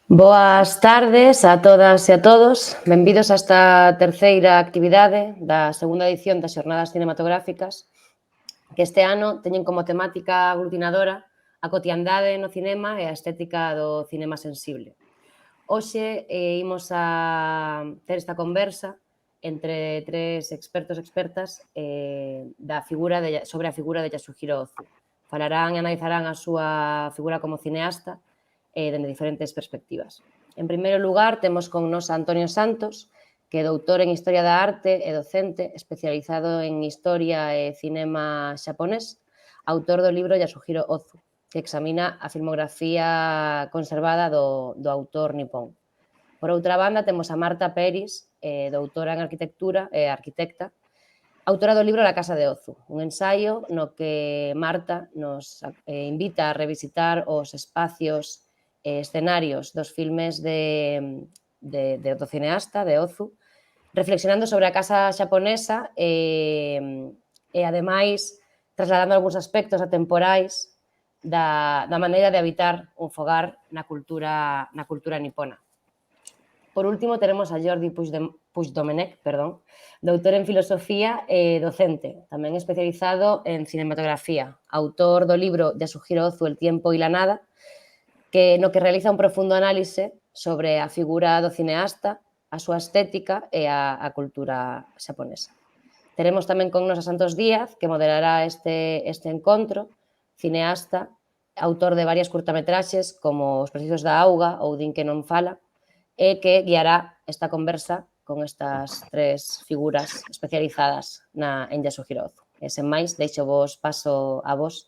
Boas tardes a todas e a todos. Benvidos a esta terceira actividade da segunda edición das Xornadas Cinematográficas, que este ano teñen como temática aglutinadora a cotiandade no cinema e a estética do cinema sensible. Hoxe imos a ter esta conversa entre tres expertos e expertas sobre a figura de Yasuhiro Ozu. Falarán e analizarán a súa figura como cineasta dende diferentes perspectivas. En primeiro lugar, temos con nos a Antonio Santos, que é doutor en Historia da Arte e docente especializado en Historia e Cinema xaponés, autor do libro Yasuhiro Ozu, que examina a filmografía conservada do autor nipón. Por outra banda, temos a Marta Peris, doutora en Arquitectura e arquitecta, autora do libro La Casa de Ozu, un ensaio no que Marta nos invita a revisitar os espacios escenarios dos filmes do cineasta, de Ozu, reflexionando sobre a casa xaponesa e ademais trasladando algúns aspectos atemporais da maneira de habitar un fogar na cultura nipona. Por último, teremos a Jordi Puigdomenech, doutor en Filosofía e docente, tamén especializado en cinematografía, autor do libro Yasuhiro Ozu, El tiempo y la nada, no que realiza un profundo análise sobre a figura do cineasta, a súa estética e a cultura xaponesa. Teremos tamén con nos a Santos Díaz, que moderará este encontro, cineasta, autor de varias curtametraxes como Os precisos da auga ou Din que non fala, e que guiará esta conversa con estas tres figuras especializadas en Yasuhiro Ozu. E sen máis, deixo vos paso a vos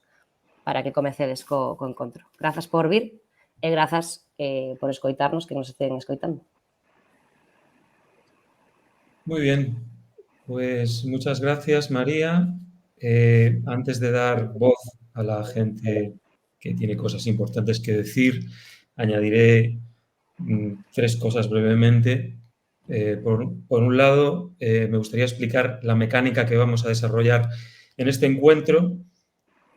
para que comecedes co encontro. Grazas por vir e grazas por escoitarnos, que nos estén escoitando. Muy bien, pues muchas gracias, María. Antes de dar voz a la gente que tiene cosas importantes que decir, añadiré tres cosas brevemente. Por un lado, me gustaría explicar la mecánica que vamos a desarrollar en este encuentro.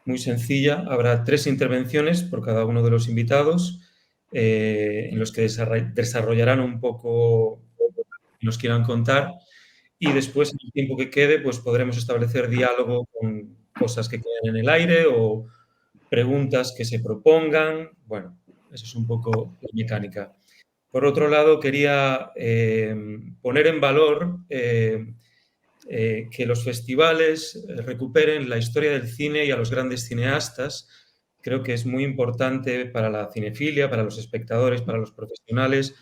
Muy sencilla, habrá tres intervenciones por cada uno de los invitados, en los que desarrollarán un poco lo que nos quieran contar, y después, en el tiempo que quede, pues podremos establecer diálogo con cosas que queden en el aire o preguntas que se propongan. Bueno, eso es un poco la mecánica. Por otro lado, quería poner en valor que los festivales recuperen la historia del cine y a los grandes cineastas. Creo que es muy importante para la cinefilia, para los espectadores, para los profesionales,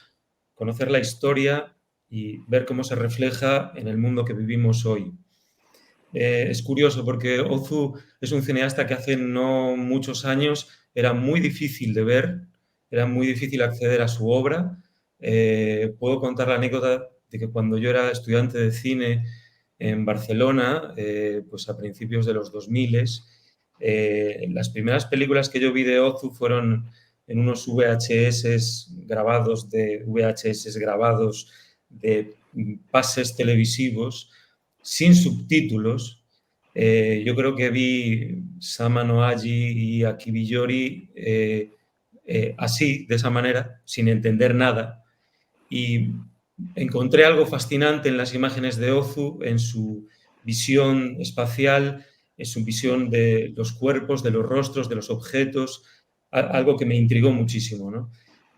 conocer la historia y ver cómo se refleja en el mundo que vivimos hoy. Es curioso porque Ozu es un cineasta que hace no muchos años era muy difícil de ver, era muy difícil acceder a su obra. Puedo contar la anécdota de que cuando yo era estudiante de cine en Barcelona, pues a principios de los 2000, las primeras películas que yo vi de Ozu fueron en unos VHS grabados de pases televisivos sin subtítulos. Yo creo que vi Sama no Aji y Akibiyori así, de esa manera, sin entender nada. Y encontré algo fascinante en las imágenes de Ozu, en su visión espacial, en su visión de los cuerpos, de los rostros, de los objetos, algo que me intrigó muchísimo, ¿no?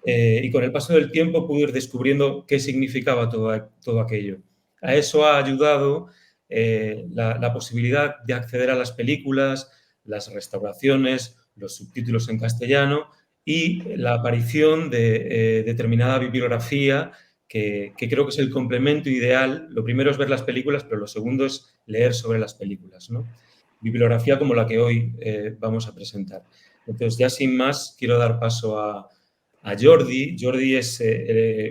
Y con el paso del tiempo pude ir descubriendo qué significaba todo aquello. A eso ha ayudado la posibilidad de acceder a las películas, las restauraciones, los subtítulos en castellano y la aparición de determinada bibliografía que creo que es el complemento ideal. Lo primero es ver las películas, pero lo segundo es leer sobre las películas, ¿no? Bibliografía como la que hoy vamos a presentar. Entonces, ya sin más, quiero dar paso a Jordi. Jordi es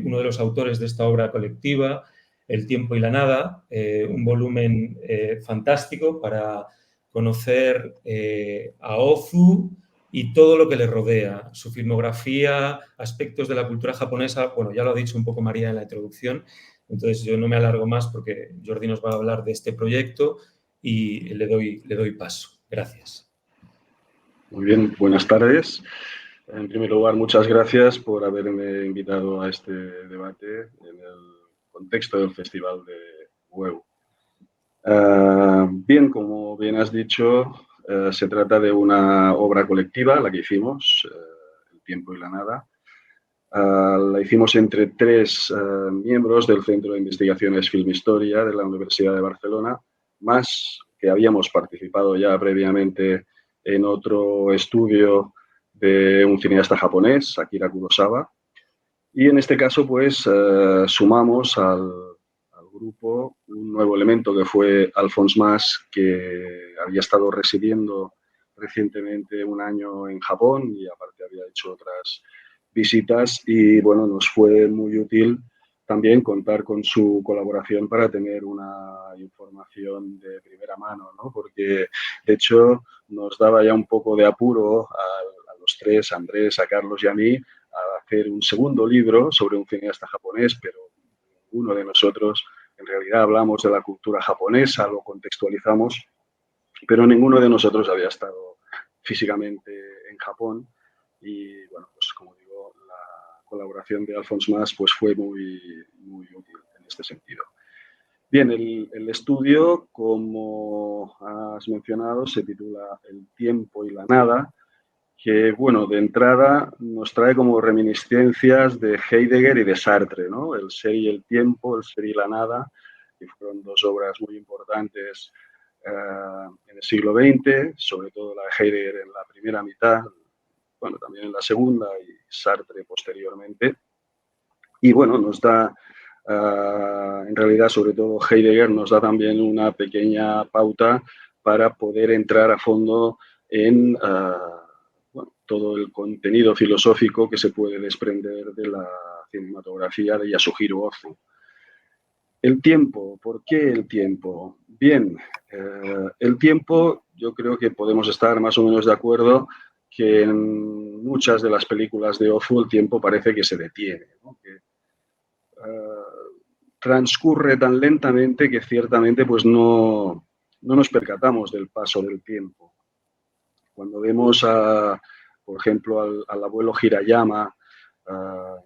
uno de los autores de esta obra colectiva, El tiempo y la nada, un volumen fantástico para conocer a Ozu y todo lo que le rodea, su filmografía, aspectos de la cultura japonesa. Bueno, ya lo ha dicho un poco María en la introducción, entonces yo no me alargo más porque Jordi nos va a hablar de este proyecto y le doy paso. Gracias. Muy bien, buenas tardes. En primer lugar, muchas gracias por haberme invitado a este debate en el contexto del Festival de WEU. Bien, como bien has dicho, se trata de una obra colectiva, la que hicimos, El tiempo y la nada. La hicimos entre 3 miembros del Centro de Investigaciones Film Historia de la Universidad de Barcelona, más que habíamos participado ya previamente en otro estudio de un cineasta japonés, Akira Kurosawa. Y en este caso, pues, sumamos al grupo un nuevo elemento que fue Alphonse Mas, que había estado residiendo recientemente un año en Japón y aparte había hecho otras visitas y bueno, nos fue muy útil también contar con su colaboración para tener una información de primera mano, ¿no? Porque de hecho nos daba ya un poco de apuro a los 3, a Andrés, a Carlos y a mí, a hacer un segundo libro sobre un cineasta japonés, pero ninguno de nosotros en realidad hablamos de la cultura japonesa, lo contextualizamos, pero ninguno de nosotros había estado físicamente en Japón y bueno, pues como digo, la colaboración de Alphonse Mas pues fue muy, muy útil en este sentido. Bien, el estudio, como has mencionado, se titula El tiempo y la nada, que, bueno, de entrada nos trae como reminiscencias de Heidegger y de Sartre, ¿no? El ser y el tiempo, el ser y la nada, que fueron 2 obras muy importantes en el siglo XX, sobre todo la de Heidegger en la primera mitad, bueno, también en la segunda y Sartre posteriormente. Y bueno, nos da, en realidad, sobre todo Heidegger, nos da también una pequeña pauta para poder entrar a fondo en bueno, todo el contenido filosófico que se puede desprender de la cinematografía de Yasuhiro Ozu. El tiempo, ¿por qué el tiempo? Bien, el tiempo yo creo que podemos estar más o menos de acuerdo que en muchas de las películas de Ozu el tiempo parece que se detiene, ¿no? Que, transcurre tan lentamente que ciertamente pues no nos percatamos del paso del tiempo. Cuando vemos, por ejemplo, al abuelo Hirayama,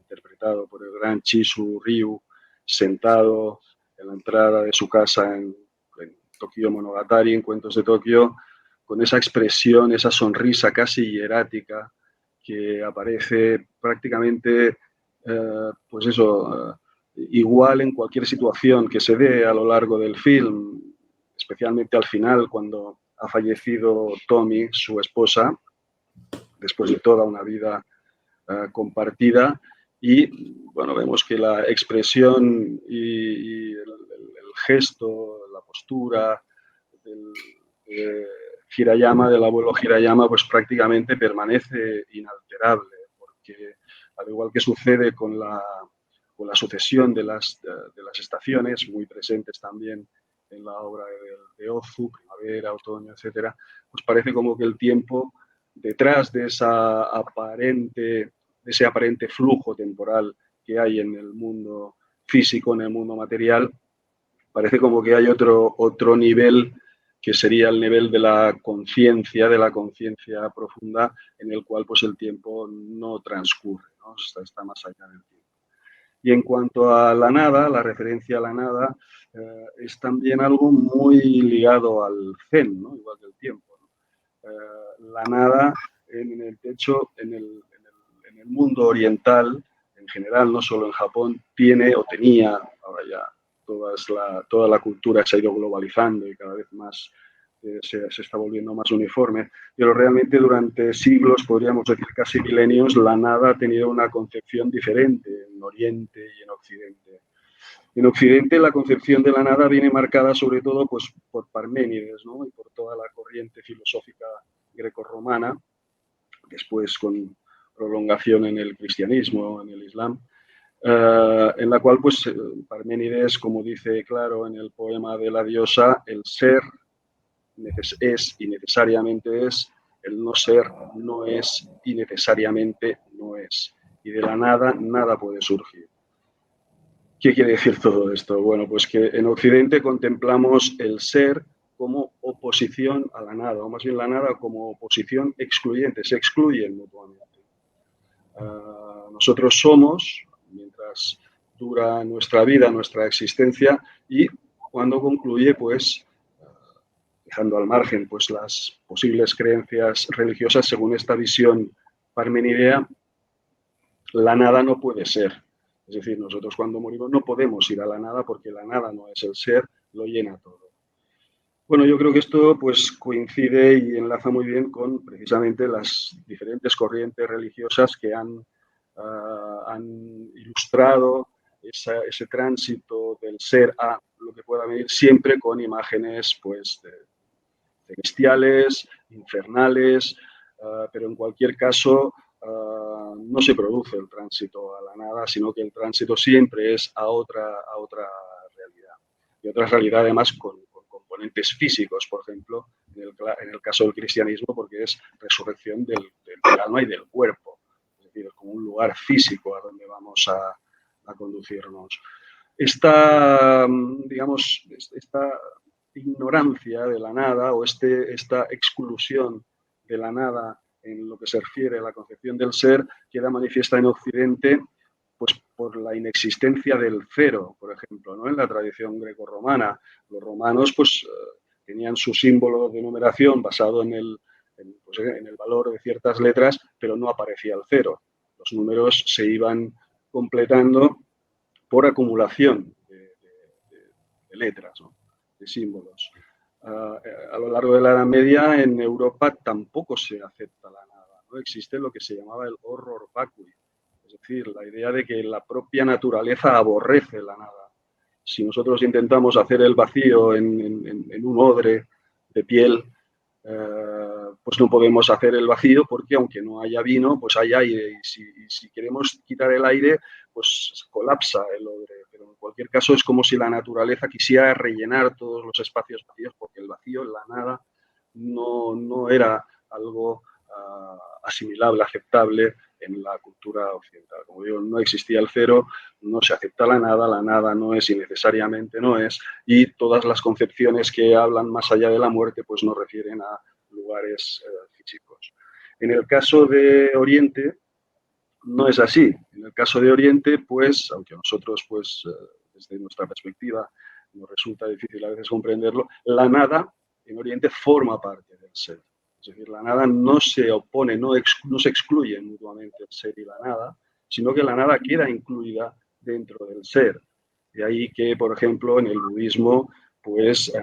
interpretado por el gran Chisu Ryu, sentado en la entrada de su casa en Tokio Monogatari, en Cuentos de Tokio, con esa expresión, esa sonrisa casi hierática que aparece prácticamente, pues eso, igual en cualquier situación que se dé a lo largo del film, especialmente al final, cuando ha fallecido Tommy, su esposa, después de toda una vida compartida. Y bueno, vemos que la expresión y el gesto, la postura del Hirayama, del abuelo Hirayama, pues prácticamente permanece inalterable, porque al igual que sucede con la sucesión de las estaciones, muy presentes también en la obra de Ozu, primavera, otoño, etcétera, pues parece como que el tiempo, detrás de ese aparente flujo temporal que hay en el mundo físico, en el mundo material, parece como que hay otro nivel que sería el nivel de la conciencia profunda, en el cual pues el tiempo no transcurre, ¿no? Está más allá del tiempo. Y en cuanto a la nada, la referencia a la nada, es también algo muy ligado al zen, ¿no? Igual que el tiempo, ¿no? La nada, en el mundo oriental, en general, no solo en Japón, tiene o tenía, ahora ya toda la cultura se ha ido globalizando y cada vez más se está volviendo más uniforme, pero realmente durante siglos, podríamos decir casi milenios, la nada ha tenido una concepción diferente en Oriente y en Occidente. En Occidente la concepción de la nada viene marcada sobre todo pues, por Parménides, ¿no? Y por toda la corriente filosófica grecorromana, después con prolongación en el cristianismo, en el islam, en la cual pues, Parménides, como dice claro en el poema de la diosa, el ser es y necesariamente es, el no ser no es y necesariamente no es. Y de la nada, nada puede surgir. ¿Qué quiere decir todo esto? Bueno, pues que en Occidente contemplamos el ser como oposición a la nada, o más bien la nada como oposición excluyente, se excluyen mutuamente. Nosotros somos, mientras dura nuestra vida, nuestra existencia, y cuando concluye, pues, dejando al margen pues, las posibles creencias religiosas, según esta visión parmenidea, la nada no puede ser. Es decir, nosotros cuando morimos no podemos ir a la nada porque la nada no es el ser, lo llena todo. Bueno, yo creo que esto pues, coincide y enlaza muy bien con precisamente las diferentes corrientes religiosas que han ilustrado ese tránsito del ser a lo que pueda venir, siempre con imágenes pues, celestiales, infernales, pero en cualquier caso no se produce el tránsito a la nada, sino que el tránsito siempre es a otra realidad. Y otra realidad además con componentes físicos, por ejemplo, en el caso del cristianismo, porque es resurrección del alma y del cuerpo. Es decir, es como un lugar físico a donde vamos a conducirnos. Digamos, esta ignorancia de la nada o esta exclusión de la nada en lo que se refiere a la concepción del ser queda manifiesta en Occidente pues por la inexistencia del cero, por ejemplo, ¿no? En la tradición grecorromana. Los romanos pues tenían su símbolo de numeración basado en el valor de ciertas letras, pero no aparecía el cero. Los números se iban completando por acumulación de letras, ¿no? De símbolos. A lo largo de la Edad Media en Europa tampoco se acepta la nada, ¿no? Existe lo que se llamaba el horror vacui, es decir, la idea de que la propia naturaleza aborrece la nada. Si nosotros intentamos hacer el vacío en un odre de piel, pues no podemos hacer el vacío porque aunque no haya vino, pues hay aire y si queremos quitar el aire, pues colapsa el odre. Pero en cualquier caso es como si la naturaleza quisiera rellenar todos los espacios vacíos porque el vacío, la nada, no era algo asimilable, aceptable en la cultura occidental. Como digo, no existía el cero, no se acepta la nada no es y necesariamente no es, y todas las concepciones que hablan más allá de la muerte pues nos refieren a lugares físicos. En el caso de Oriente no es así. En el caso de Oriente, pues, aunque a nosotros, pues, desde nuestra perspectiva nos resulta difícil a veces comprenderlo, la nada en Oriente forma parte del ser. Es decir, la nada no se opone, no se excluye mutuamente el ser y la nada, sino que la nada queda incluida dentro del ser. De ahí que, por ejemplo, en el budismo, pues,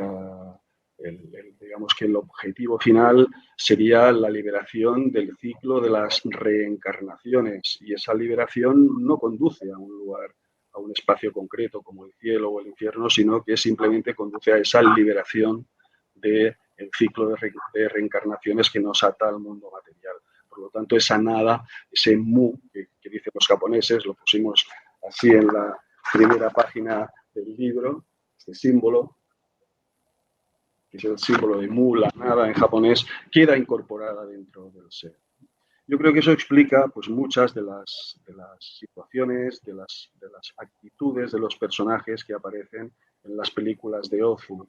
digamos que el objetivo final sería la liberación del ciclo de las reencarnaciones, y esa liberación no conduce a un lugar, a un espacio concreto como el cielo o el infierno, sino que simplemente conduce a esa liberación del ciclo de reencarnaciones que nos ata al mundo material. Por lo tanto, esa nada, ese mu que dicen los japoneses, lo pusimos así en la primera página del libro, este símbolo, que es el símbolo de mu, la nada en japonés, queda incorporada dentro del ser. Yo creo que eso explica pues, muchas de las situaciones, de las actitudes de los personajes que aparecen en las películas de Ozu.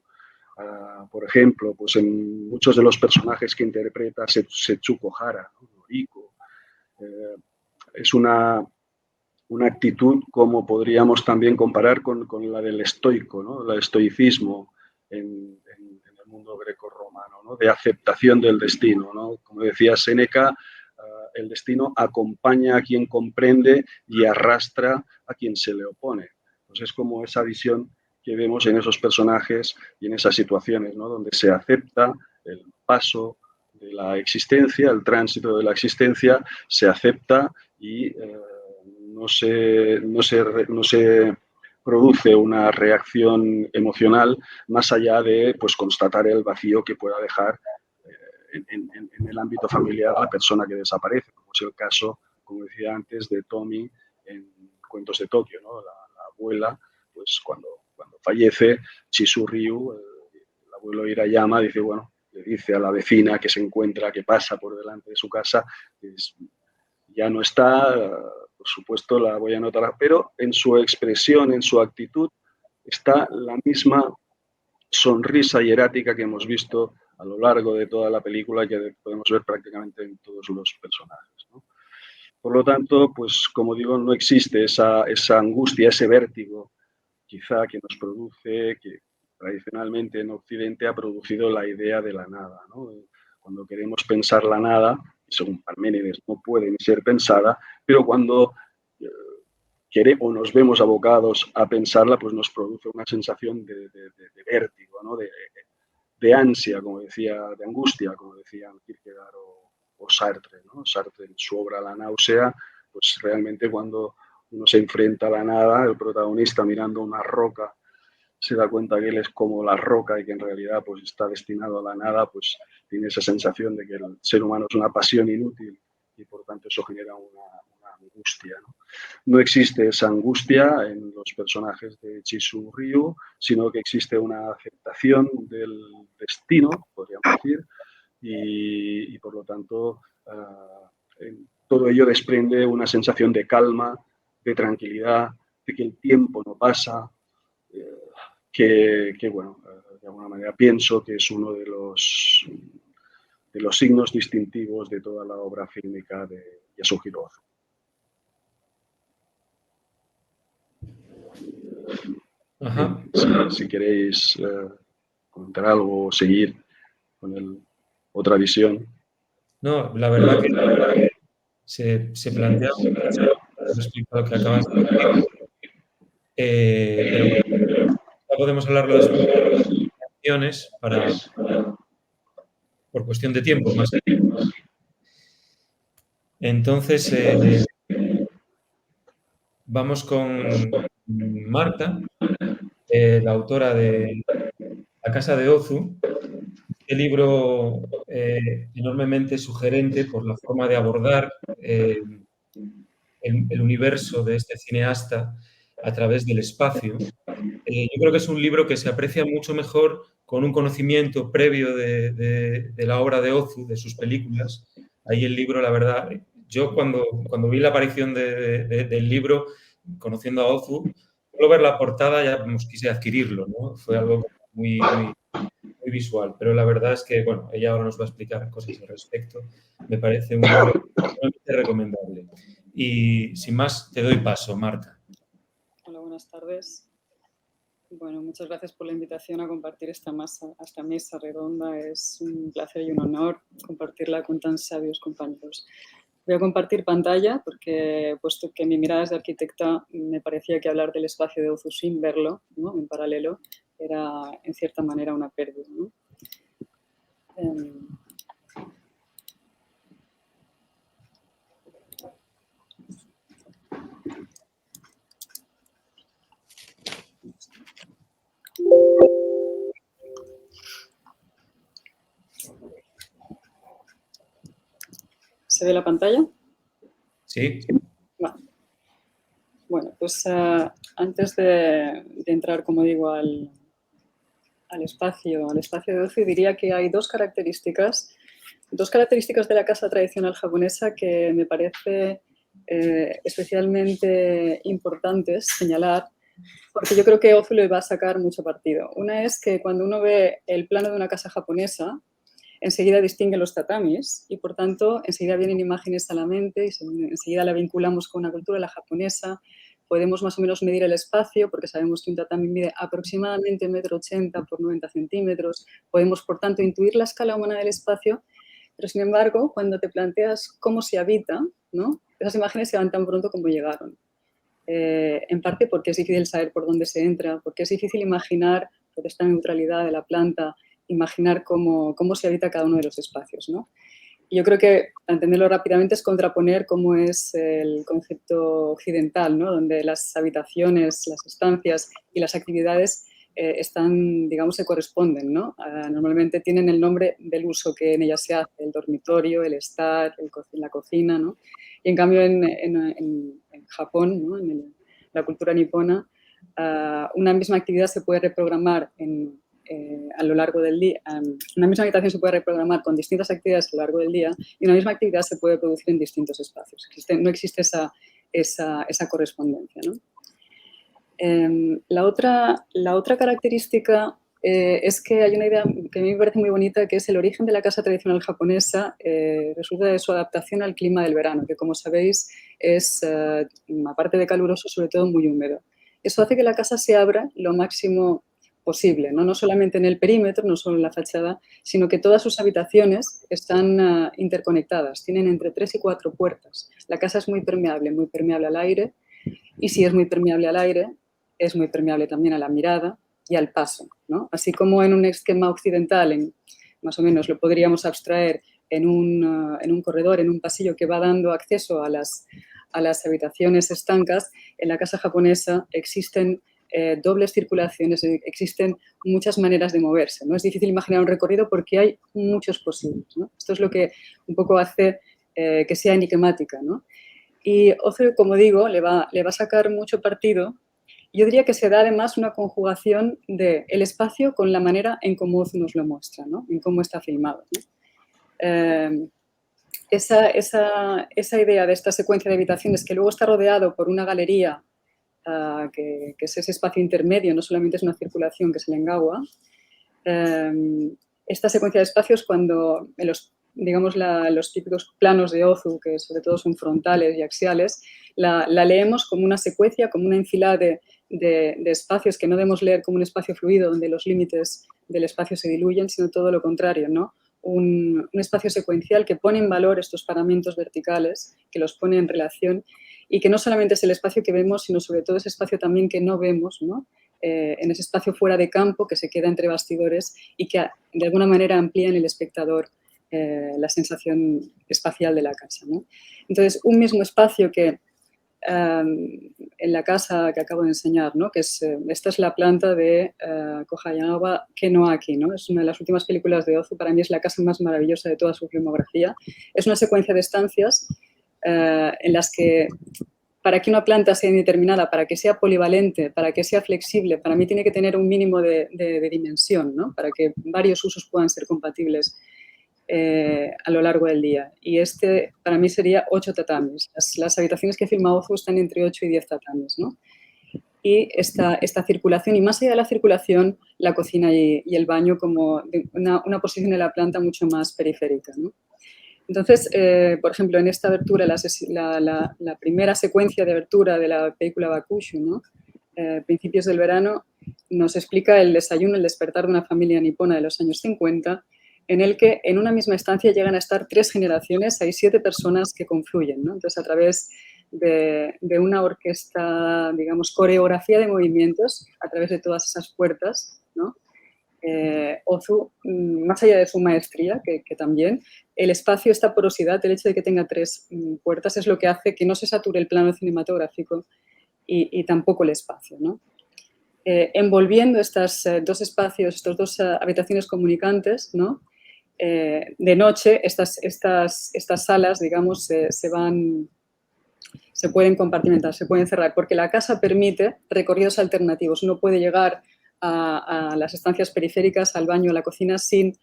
Por ejemplo, pues en muchos de los personajes que interpreta Setsuko Hara, ¿no? Noriko, es una actitud como podríamos también comparar con la del estoico, ¿no? El estoicismo en el mundo grecorromano, ¿no? De aceptación del destino, ¿no? Como decía Séneca, el destino acompaña a quien comprende y arrastra a quien se le opone. Pues es como esa visión que vemos en esos personajes y en esas situaciones, ¿no? Donde se acepta el paso de la existencia, el tránsito de la existencia, se acepta y no se produce una reacción emocional más allá de pues, constatar el vacío que pueda dejar en el ámbito familiar la persona que desaparece, como es el caso, como decía antes, de Tommy en Cuentos de Tokio, ¿no? La abuela, pues cuando fallece, Chisu Ryu, el abuelo Hirayama, dice, bueno, le dice a la vecina que se encuentra, que pasa por delante de su casa, ya no está, por supuesto la voy a anotar, pero en su expresión, en su actitud, está la misma sonrisa hierática que hemos visto a lo largo de toda la película, que podemos ver prácticamente en todos los personajes, ¿no? Por lo tanto, pues como digo, no existe esa angustia, ese vértigo quizá que nos produce, que tradicionalmente en Occidente ha producido la idea de la nada, ¿no? Cuando queremos pensar la nada, según Parménides, no puede ni ser pensada, pero cuando o nos vemos abocados a pensarla, pues nos produce una sensación de vértigo, ¿no? De ansia, como decía, de angustia, como decían Kierkegaard o Sartre, ¿no? Sartre en su obra La náusea, pues realmente cuando uno se enfrenta a la nada, el protagonista mirando una roca se da cuenta que él es como la roca y que en realidad pues está destinado a la nada, pues tiene esa sensación de que el ser humano es una pasión inútil y por tanto eso genera una angustia, ¿no? No existe esa angustia en los personajes de Chishu Ryu, sino que existe una aceptación del destino, podríamos decir, y por lo tanto todo ello desprende una sensación de calma, de tranquilidad, de que el tiempo no pasa, que bueno, de alguna manera pienso que es uno de los signos distintivos de toda la obra fílmica de Yasuhiro Ozu. Ajá. Si queréis comentar algo o seguir con otra visión. No, la verdad que se plantea respecto a lo que acabas de decir, pero bueno, ya podemos hablarlo después de acciones por cuestión de tiempo más. Entonces, vamos con Marta, la autora de La casa de Ozu, este libro enormemente sugerente por la forma de abordar el universo de este cineasta a través del espacio. Yo creo que es un libro que se aprecia mucho mejor con un conocimiento previo de la obra de Ozu, de sus películas. Ahí el libro, la verdad, yo cuando vi la aparición del libro, conociendo a Ozu, solo ver la portada ya quise adquirirlo, ¿no? Fue algo muy, muy, muy visual, pero la verdad es que, bueno, ella ahora nos va a explicar cosas al respecto. Me parece un libro realmente recomendable. Y sin más, te doy paso, Marta. Hola, buenas tardes. Bueno, muchas gracias por la invitación a compartir esta mesa redonda. Es un placer y un honor compartirla con tan sabios compañeros. Voy a compartir pantalla porque, puesto que mi mirada es de arquitecta, me parecía que hablar del espacio de Ozu sin verlo, ¿no?, en paralelo, era en cierta manera una pérdida, ¿no? ¿Se ve la pantalla? Sí. Vale. Bueno, pues antes de entrar, como digo, al espacio de Ozu, diría que hay dos características de la casa tradicional japonesa que me parece especialmente importantes señalar, porque yo creo que Ozu le va a sacar mucho partido. Una es que cuando uno ve el plano de una casa japonesa, enseguida distingue los tatamis y, por tanto, enseguida vienen imágenes a la mente y enseguida la vinculamos con una cultura, la japonesa. Podemos más o menos medir el espacio porque sabemos que un tatami mide aproximadamente 1,80 m por 90 centímetros. Podemos, por tanto, intuir la escala humana del espacio, pero, sin embargo, cuando te planteas cómo se habita, ¿no?, esas imágenes se van tan pronto como llegaron. En parte porque es difícil saber por dónde se entra, porque es difícil imaginar, por esta neutralidad de la planta, imaginar cómo se habita cada uno de los espacios, ¿no? Y yo creo que, para entenderlo rápidamente, es contraponer cómo es el concepto occidental, ¿no?, donde las habitaciones, las estancias y las actividades están, digamos, se corresponden, ¿no? Normalmente tienen el nombre del uso que en ellas se hace, el dormitorio, el estar, la cocina, ¿no? Y en cambio en Japón, ¿no?, en la cultura nipona, una misma actividad se puede reprogramar a lo largo del día. Una misma habitación se puede reprogramar con distintas actividades a lo largo del día y una misma actividad se puede producir en distintos espacios. No existe esa correspondencia, ¿no? La otra característica es que hay una idea que a mí me parece muy bonita, que es el origen de la casa tradicional japonesa, resulta de su adaptación al clima del verano, que, como sabéis, es, aparte de caluroso, sobre todo muy húmedo. Eso hace que la casa se abra lo máximo posible, ¿no? No solamente en el perímetro, no solo en la fachada, sino que todas sus habitaciones están interconectadas, tienen entre 3 y 4 puertas. La casa es muy permeable al aire, y si es muy permeable al aire, es muy permeable también a la mirada y al paso, ¿no? Así como en un esquema occidental, más o menos lo podríamos abstraer en un corredor, en un pasillo que va dando acceso a las habitaciones estancas, en la casa japonesa existen dobles circulaciones, existen muchas maneras de moverse, ¿no? Es difícil imaginar un recorrido porque hay muchos posibles, ¿no? Esto es lo que un poco hace que sea enigmática, ¿no? Y Ozu, como digo, le va a sacar mucho partido. Yo diría que se da además una conjugación del espacio con la manera en cómo Ozu nos lo muestra, ¿no? En cómo está filmado, ¿no? Esa idea de esta secuencia de habitaciones que luego está rodeado por una galería que es ese espacio intermedio, no solamente es una circulación que es el Engawa. Esta secuencia de espacios, cuando en los típicos planos de Ozu, que sobre todo son frontales y axiales, la leemos como una secuencia, como una enfilada de espacios que no debemos leer como un espacio fluido donde los límites del espacio se diluyen, sino todo lo contrario, ¿no? Un espacio secuencial que pone en valor estos paramentos verticales, que los pone en relación y que no solamente es el espacio que vemos, sino sobre todo ese espacio también que no vemos, ¿no? En ese espacio fuera de campo que se queda entre bastidores y que de alguna manera amplía en el espectador la sensación espacial de la casa, ¿no? Entonces, un mismo espacio que en la casa que acabo de enseñar, ¿no? Que esta es la planta de Kohayama Kenoaki, ¿no? Es una de las últimas películas de Ozu, para mí es la casa más maravillosa de toda su filmografía. Es una secuencia de estancias en las que para que una planta sea indeterminada, para que sea polivalente, para que sea flexible, para mí tiene que tener un mínimo de dimensión, ¿no? Para que varios usos puedan ser compatibles a lo largo del día. Y para mí sería 8 tatamis. Las habitaciones que filma Ozu están entre 8 y 10 tatamis, ¿no? Y esta circulación, y más allá de la circulación, la cocina y el baño como una posición de la planta mucho más periférica, ¿no? Entonces, por ejemplo, en esta abertura, la primera secuencia de abertura de la película Bakushu, ¿no? Principios del verano, nos explica el desayuno, el despertar de una familia nipona de los años 50, en el que en una misma estancia llegan a estar 3 generaciones, hay 7 personas que confluyen, ¿no? Entonces, a través de una orquesta, digamos, coreografía de movimientos, a través de todas esas puertas, ¿no? Ozu, más allá de su maestría, que también, el espacio, esta porosidad, el hecho de que tenga 3 puertas es lo que hace que no se sature el plano cinematográfico y tampoco el espacio, ¿no? Envolviendo estos 2 espacios, estas 2 habitaciones comunicantes, ¿no? De noche, estas salas, digamos, se pueden compartimentar, se pueden cerrar, porque la casa permite recorridos alternativos. Uno puede llegar a las estancias periféricas, al baño, a la cocina, sin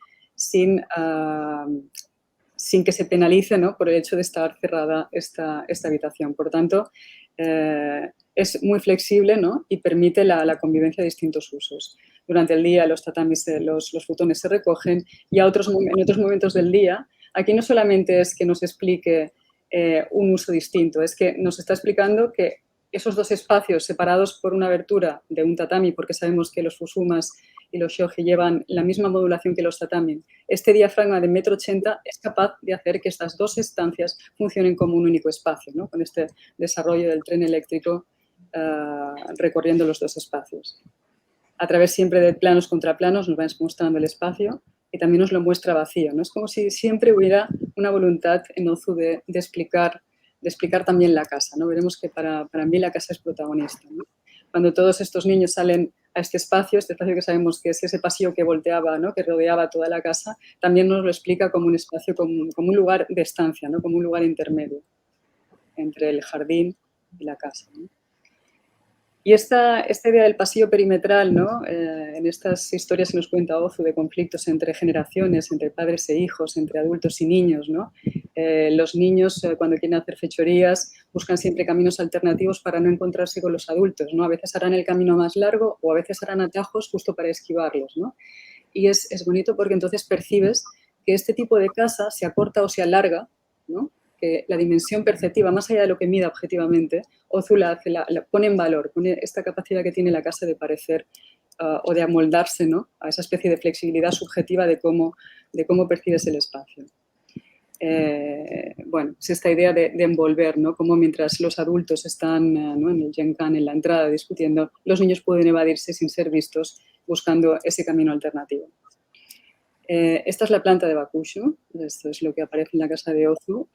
que se penalice, ¿no? Por el hecho de estar cerrada esta habitación. Por tanto, es muy flexible, ¿no? Y permite la convivencia de distintos usos. Durante el día los tatamis, los futones se recogen y en otros momentos del día, aquí no solamente es que nos explique un uso distinto, es que nos está explicando que esos 2 espacios separados por una abertura de un tatami, porque sabemos que los fusumas y los shoji llevan la misma modulación que los tatami, este diafragma de 1,80 m es capaz de hacer que estas 2 estancias funcionen como un único espacio, ¿no? Con este desarrollo del tren eléctrico recorriendo los 2 espacios. A través siempre de planos contra planos nos va mostrando el espacio y también nos lo muestra vacío, ¿no? Es como si siempre hubiera una voluntad en Ozu de explicar también la casa, ¿no? Veremos que para mí la casa es protagonista, ¿no? Cuando todos estos niños salen a este espacio que sabemos que es ese pasillo que volteaba, ¿no? Que rodeaba toda la casa, también nos lo explica como un espacio, como un lugar de estancia, ¿no? Como un lugar intermedio entre el jardín y la casa, ¿no? Y esta idea del pasillo perimetral, ¿no? En estas historias se nos cuenta Ozu de conflictos entre generaciones, entre padres e hijos, entre adultos y niños, ¿no? Los niños, cuando quieren hacer fechorías, buscan siempre caminos alternativos para no encontrarse con los adultos, ¿no? A veces harán el camino más largo o a veces harán atajos justo para esquivarlos, ¿no? Y es bonito porque entonces percibes que este tipo de casa se acorta o se alarga, ¿no? porque la dimensión perceptiva, más allá de lo que mida objetivamente, Ozu la pone en valor, pone esta capacidad que tiene la casa de parecer o de amoldarse, ¿no?, a esa especie de flexibilidad subjetiva de cómo percibes el espacio. Bueno, es esta idea de envolver, ¿no?, como mientras los adultos están ¿no?, en el Genkan, en la entrada, discutiendo, los niños pueden evadirse sin ser vistos, buscando ese camino alternativo. Esta es la planta de Bakushu, esto es lo que aparece en la casa de Ozu,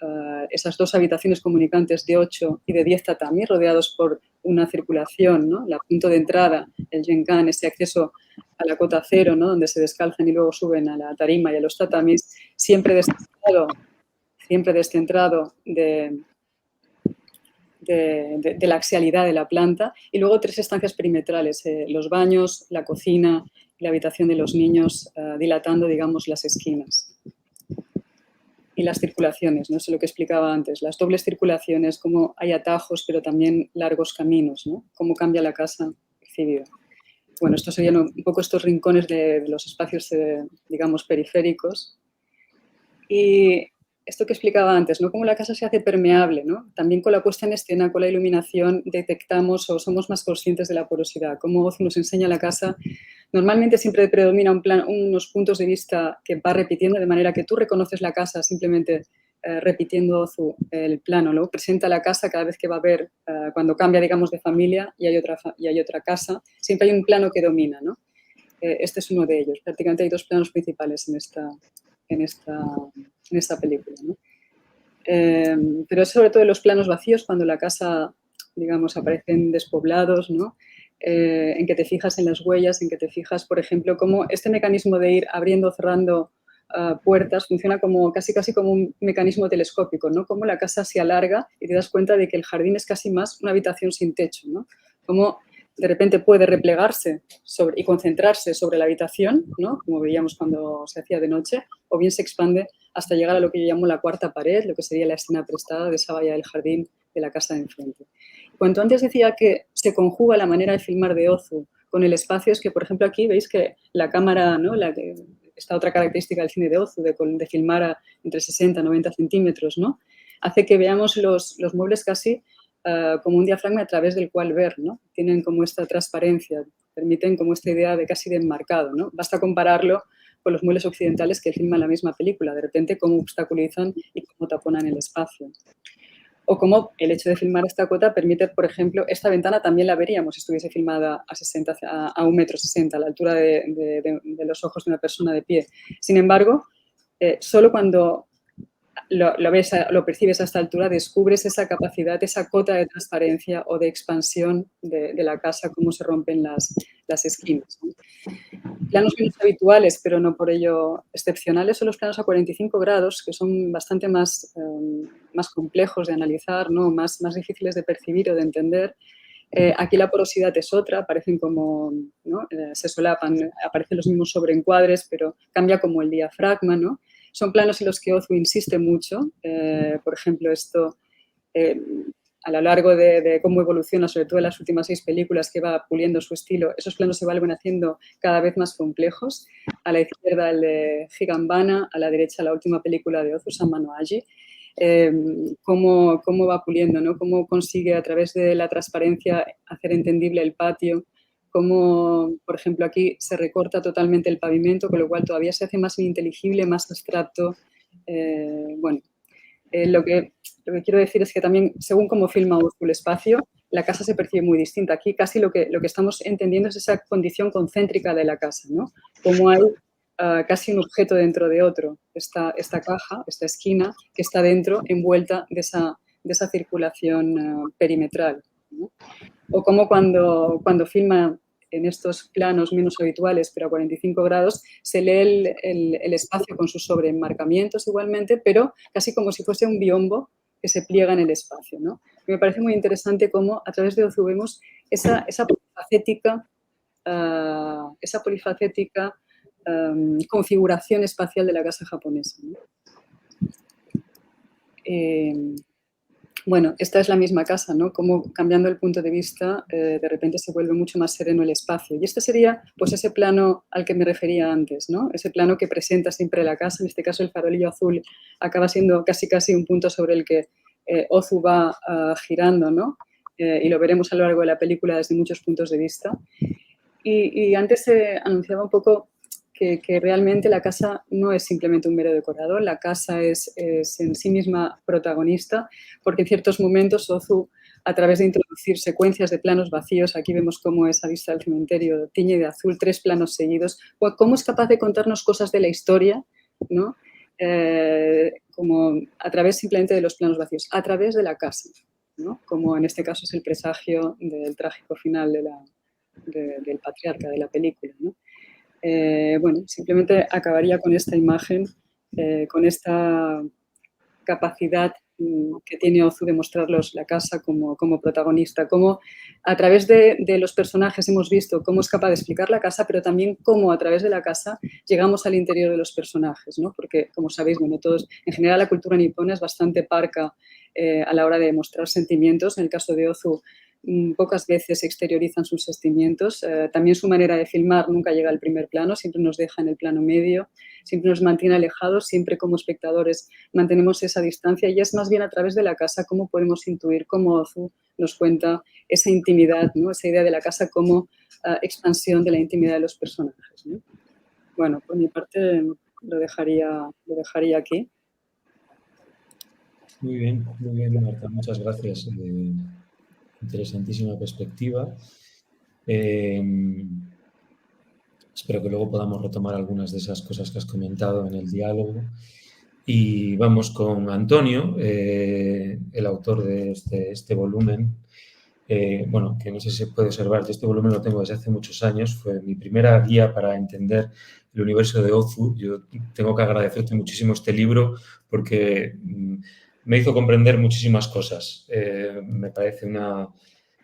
esas dos habitaciones comunicantes de 8 y de 10 tatamis, rodeados por una circulación, ¿no?, el punto de entrada, el Genkan, ese acceso a la cota cero, ¿no?, donde se descalzan y luego suben a la tarima y a los tatamis, siempre descentrado de la axialidad de la planta, y luego 3 estancias perimetrales, los baños, la cocina y la habitación de los niños, dilatando, digamos, las esquinas. Y las circulaciones, ¿no? Eso es lo que explicaba antes, las dobles circulaciones, cómo hay atajos, pero también largos caminos, ¿no?, cómo cambia la casa percibida. Bueno, estos serían un poco estos rincones de los espacios, digamos, periféricos. Y esto que explicaba antes, ¿no?, cómo la casa se hace permeable, ¿no? También con la puesta en escena, con la iluminación, detectamos o somos más conscientes de la porosidad. Cómo Ozu nos enseña la casa, normalmente siempre predomina unos puntos de vista que va repitiendo, de manera que tú reconoces la casa simplemente repitiendo Ozu el plano, ¿no? Presenta la casa cada vez que va a ver, cuando cambia, digamos, de familia y hay otra casa, siempre hay un plano que domina, ¿no? Este es uno de ellos. Prácticamente hay 2 planos principales en esta película, ¿no? Pero es sobre todo en los planos vacíos, cuando la casa, digamos, aparecen despoblados, ¿no?, en que te fijas en las huellas, en que te fijas, por ejemplo, cómo este mecanismo de ir abriendo o cerrando puertas funciona como casi como un mecanismo telescópico, ¿no?, cómo la casa se alarga y te das cuenta de que el jardín es casi más una habitación sin techo, ¿no?, cómo de repente puede replegarse y concentrarse sobre la habitación, ¿no?, como veíamos cuando se hacía de noche, o bien se expande hasta llegar a lo que yo llamo la cuarta pared, lo que sería la escena prestada de esa valla del jardín de la casa de enfrente. Cuanto antes decía que se conjuga la manera de filmar de Ozu con el espacio, es que, por ejemplo, aquí veis que la cámara, ¿no?, esta otra característica del cine de Ozu, de filmar entre 60 y 90 centímetros, ¿no?, hace que veamos los muebles casi como un diafragma a través del cual ver, ¿no? Tienen como esta transparencia, permiten como esta idea de casi de enmarcado, ¿no? Basta compararlo con los muebles occidentales que filman la misma película, de repente cómo obstaculizan y cómo taponan el espacio. O cómo el hecho de filmar esta cota permite, por ejemplo, esta ventana también la veríamos si estuviese filmada a 1,60 m, a la altura de los ojos de una persona de pie. Sin embargo, solo cuando lo percibes a esta altura, descubres esa capacidad, esa cota de transparencia o de expansión de la casa, cómo se rompen las esquinas, ¿no? Planos menos habituales, pero no por ello excepcionales, son los planos a 45 grados, que son bastante más complejos de analizar, ¿no?, más difíciles de percibir o de entender. Aquí la porosidad es otra, aparecen como, ¿no?, se solapan, aparecen los mismos sobreencuadres, pero cambia como el diafragma, ¿no? Son planos en los que Ozu insiste mucho, por ejemplo, esto a lo largo de cómo evoluciona, sobre todo en las últimas 6 películas, que va puliendo su estilo, esos planos se van haciendo cada vez más complejos. A la izquierda el de Higanbana, a la derecha la última película de Ozu, Sama no Aji, cómo va puliendo, ¿no?, cómo consigue a través de la transparencia hacer entendible el patio, cómo, por ejemplo, aquí se recorta totalmente el pavimento, con lo cual todavía se hace más ininteligible, más abstracto. Bueno, lo que quiero decir es que también, según cómo filma Ozu el espacio, la casa se percibe muy distinta. Aquí casi lo que estamos entendiendo es esa condición concéntrica de la casa, ¿no? Cómo hay casi un objeto dentro de otro. Esta caja, esta esquina, que está dentro, envuelta de esa circulación perimetral, ¿no? O como cuando filma en estos planos menos habituales, pero a 45 grados, se lee el espacio con sus sobreenmarcamientos igualmente, pero casi como si fuese un biombo que se pliega en el espacio, ¿no? Y me parece muy interesante cómo a través de Ozu vemos esa polifacética configuración espacial de la casa japonesa, ¿no? Bueno, esta es la misma casa, ¿no? Como cambiando el punto de vista, de repente se vuelve mucho más sereno el espacio. Y este sería, pues, ese plano al que me refería antes, ¿no? Ese plano que presenta siempre la casa, en este caso el farolillo azul acaba siendo casi un punto sobre el que Ozu va girando, ¿no? Y lo veremos a lo largo de la película desde muchos puntos de vista. Y antes se anunciaba un poco que realmente la casa no es simplemente un mero decorador, la casa es en sí misma protagonista, porque en ciertos momentos Ozu, a través de introducir secuencias de planos vacíos, aquí vemos cómo esa vista del cementerio tiñe de azul 3 planos seguidos, cómo es capaz de contarnos cosas de la historia, ¿no? Como a través simplemente de los planos vacíos, a través de la casa, ¿no? Como en este caso es el presagio del trágico final del patriarca de la película, ¿no? Bueno, simplemente acabaría con esta imagen, con esta capacidad que tiene Ozu de mostrarlos la casa como protagonista, cómo a través de los personajes hemos visto cómo es capaz de explicar la casa, pero también cómo a través de la casa llegamos al interior de los personajes, ¿no? Porque, como sabéis, bueno, todos, en general la cultura nipona es bastante parca a la hora de mostrar sentimientos. En el caso de Ozu, pocas veces exteriorizan sus sentimientos. También su manera de filmar nunca llega al primer plano, siempre nos deja en el plano medio, siempre nos mantiene alejados, siempre como espectadores mantenemos esa distancia y es más bien a través de la casa cómo podemos intuir cómo Ozu nos cuenta esa intimidad, ¿no? Esa idea de la casa como expansión de la intimidad de los personajes, ¿no? Bueno, por mi parte lo dejaría aquí. Muy bien, Marta, muchas gracias. Interesantísima perspectiva. Espero que luego podamos retomar algunas de esas cosas que has comentado en el diálogo. Y vamos con Antonio, el autor de este volumen. Bueno, que no sé si se puede observar, yo este volumen lo tengo desde hace muchos años, fue mi primera guía para entender el universo de Ozu. Yo tengo que agradecerte muchísimo este libro porque me hizo comprender muchísimas cosas. Me parece una...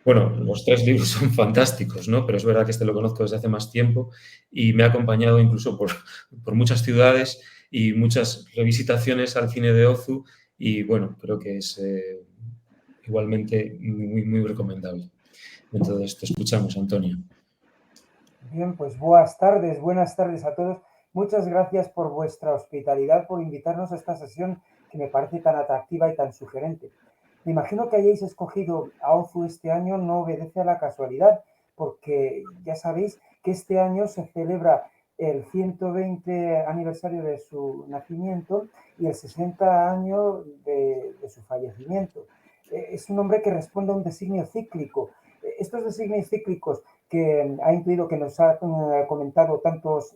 Bueno, los 3 libros son fantásticos, ¿no? Pero es verdad que este lo conozco desde hace más tiempo y me ha acompañado incluso por muchas ciudades y muchas revisitaciones al cine de Ozu y, bueno, creo que es igualmente muy recomendable. Entonces, te escuchamos, Antonio. Bien, pues buenas tardes a todos. Muchas gracias por vuestra hospitalidad, por invitarnos a esta sesión que me parece tan atractiva y tan sugerente. Me imagino que hayáis escogido a Ozu este año no obedece a la casualidad, porque ya sabéis que este año se celebra el 120 aniversario de su nacimiento y el 60 año de su fallecimiento. Es un hombre que responde a un designio cíclico. Estos designios cíclicos que ha incluido, que nos ha comentado tantos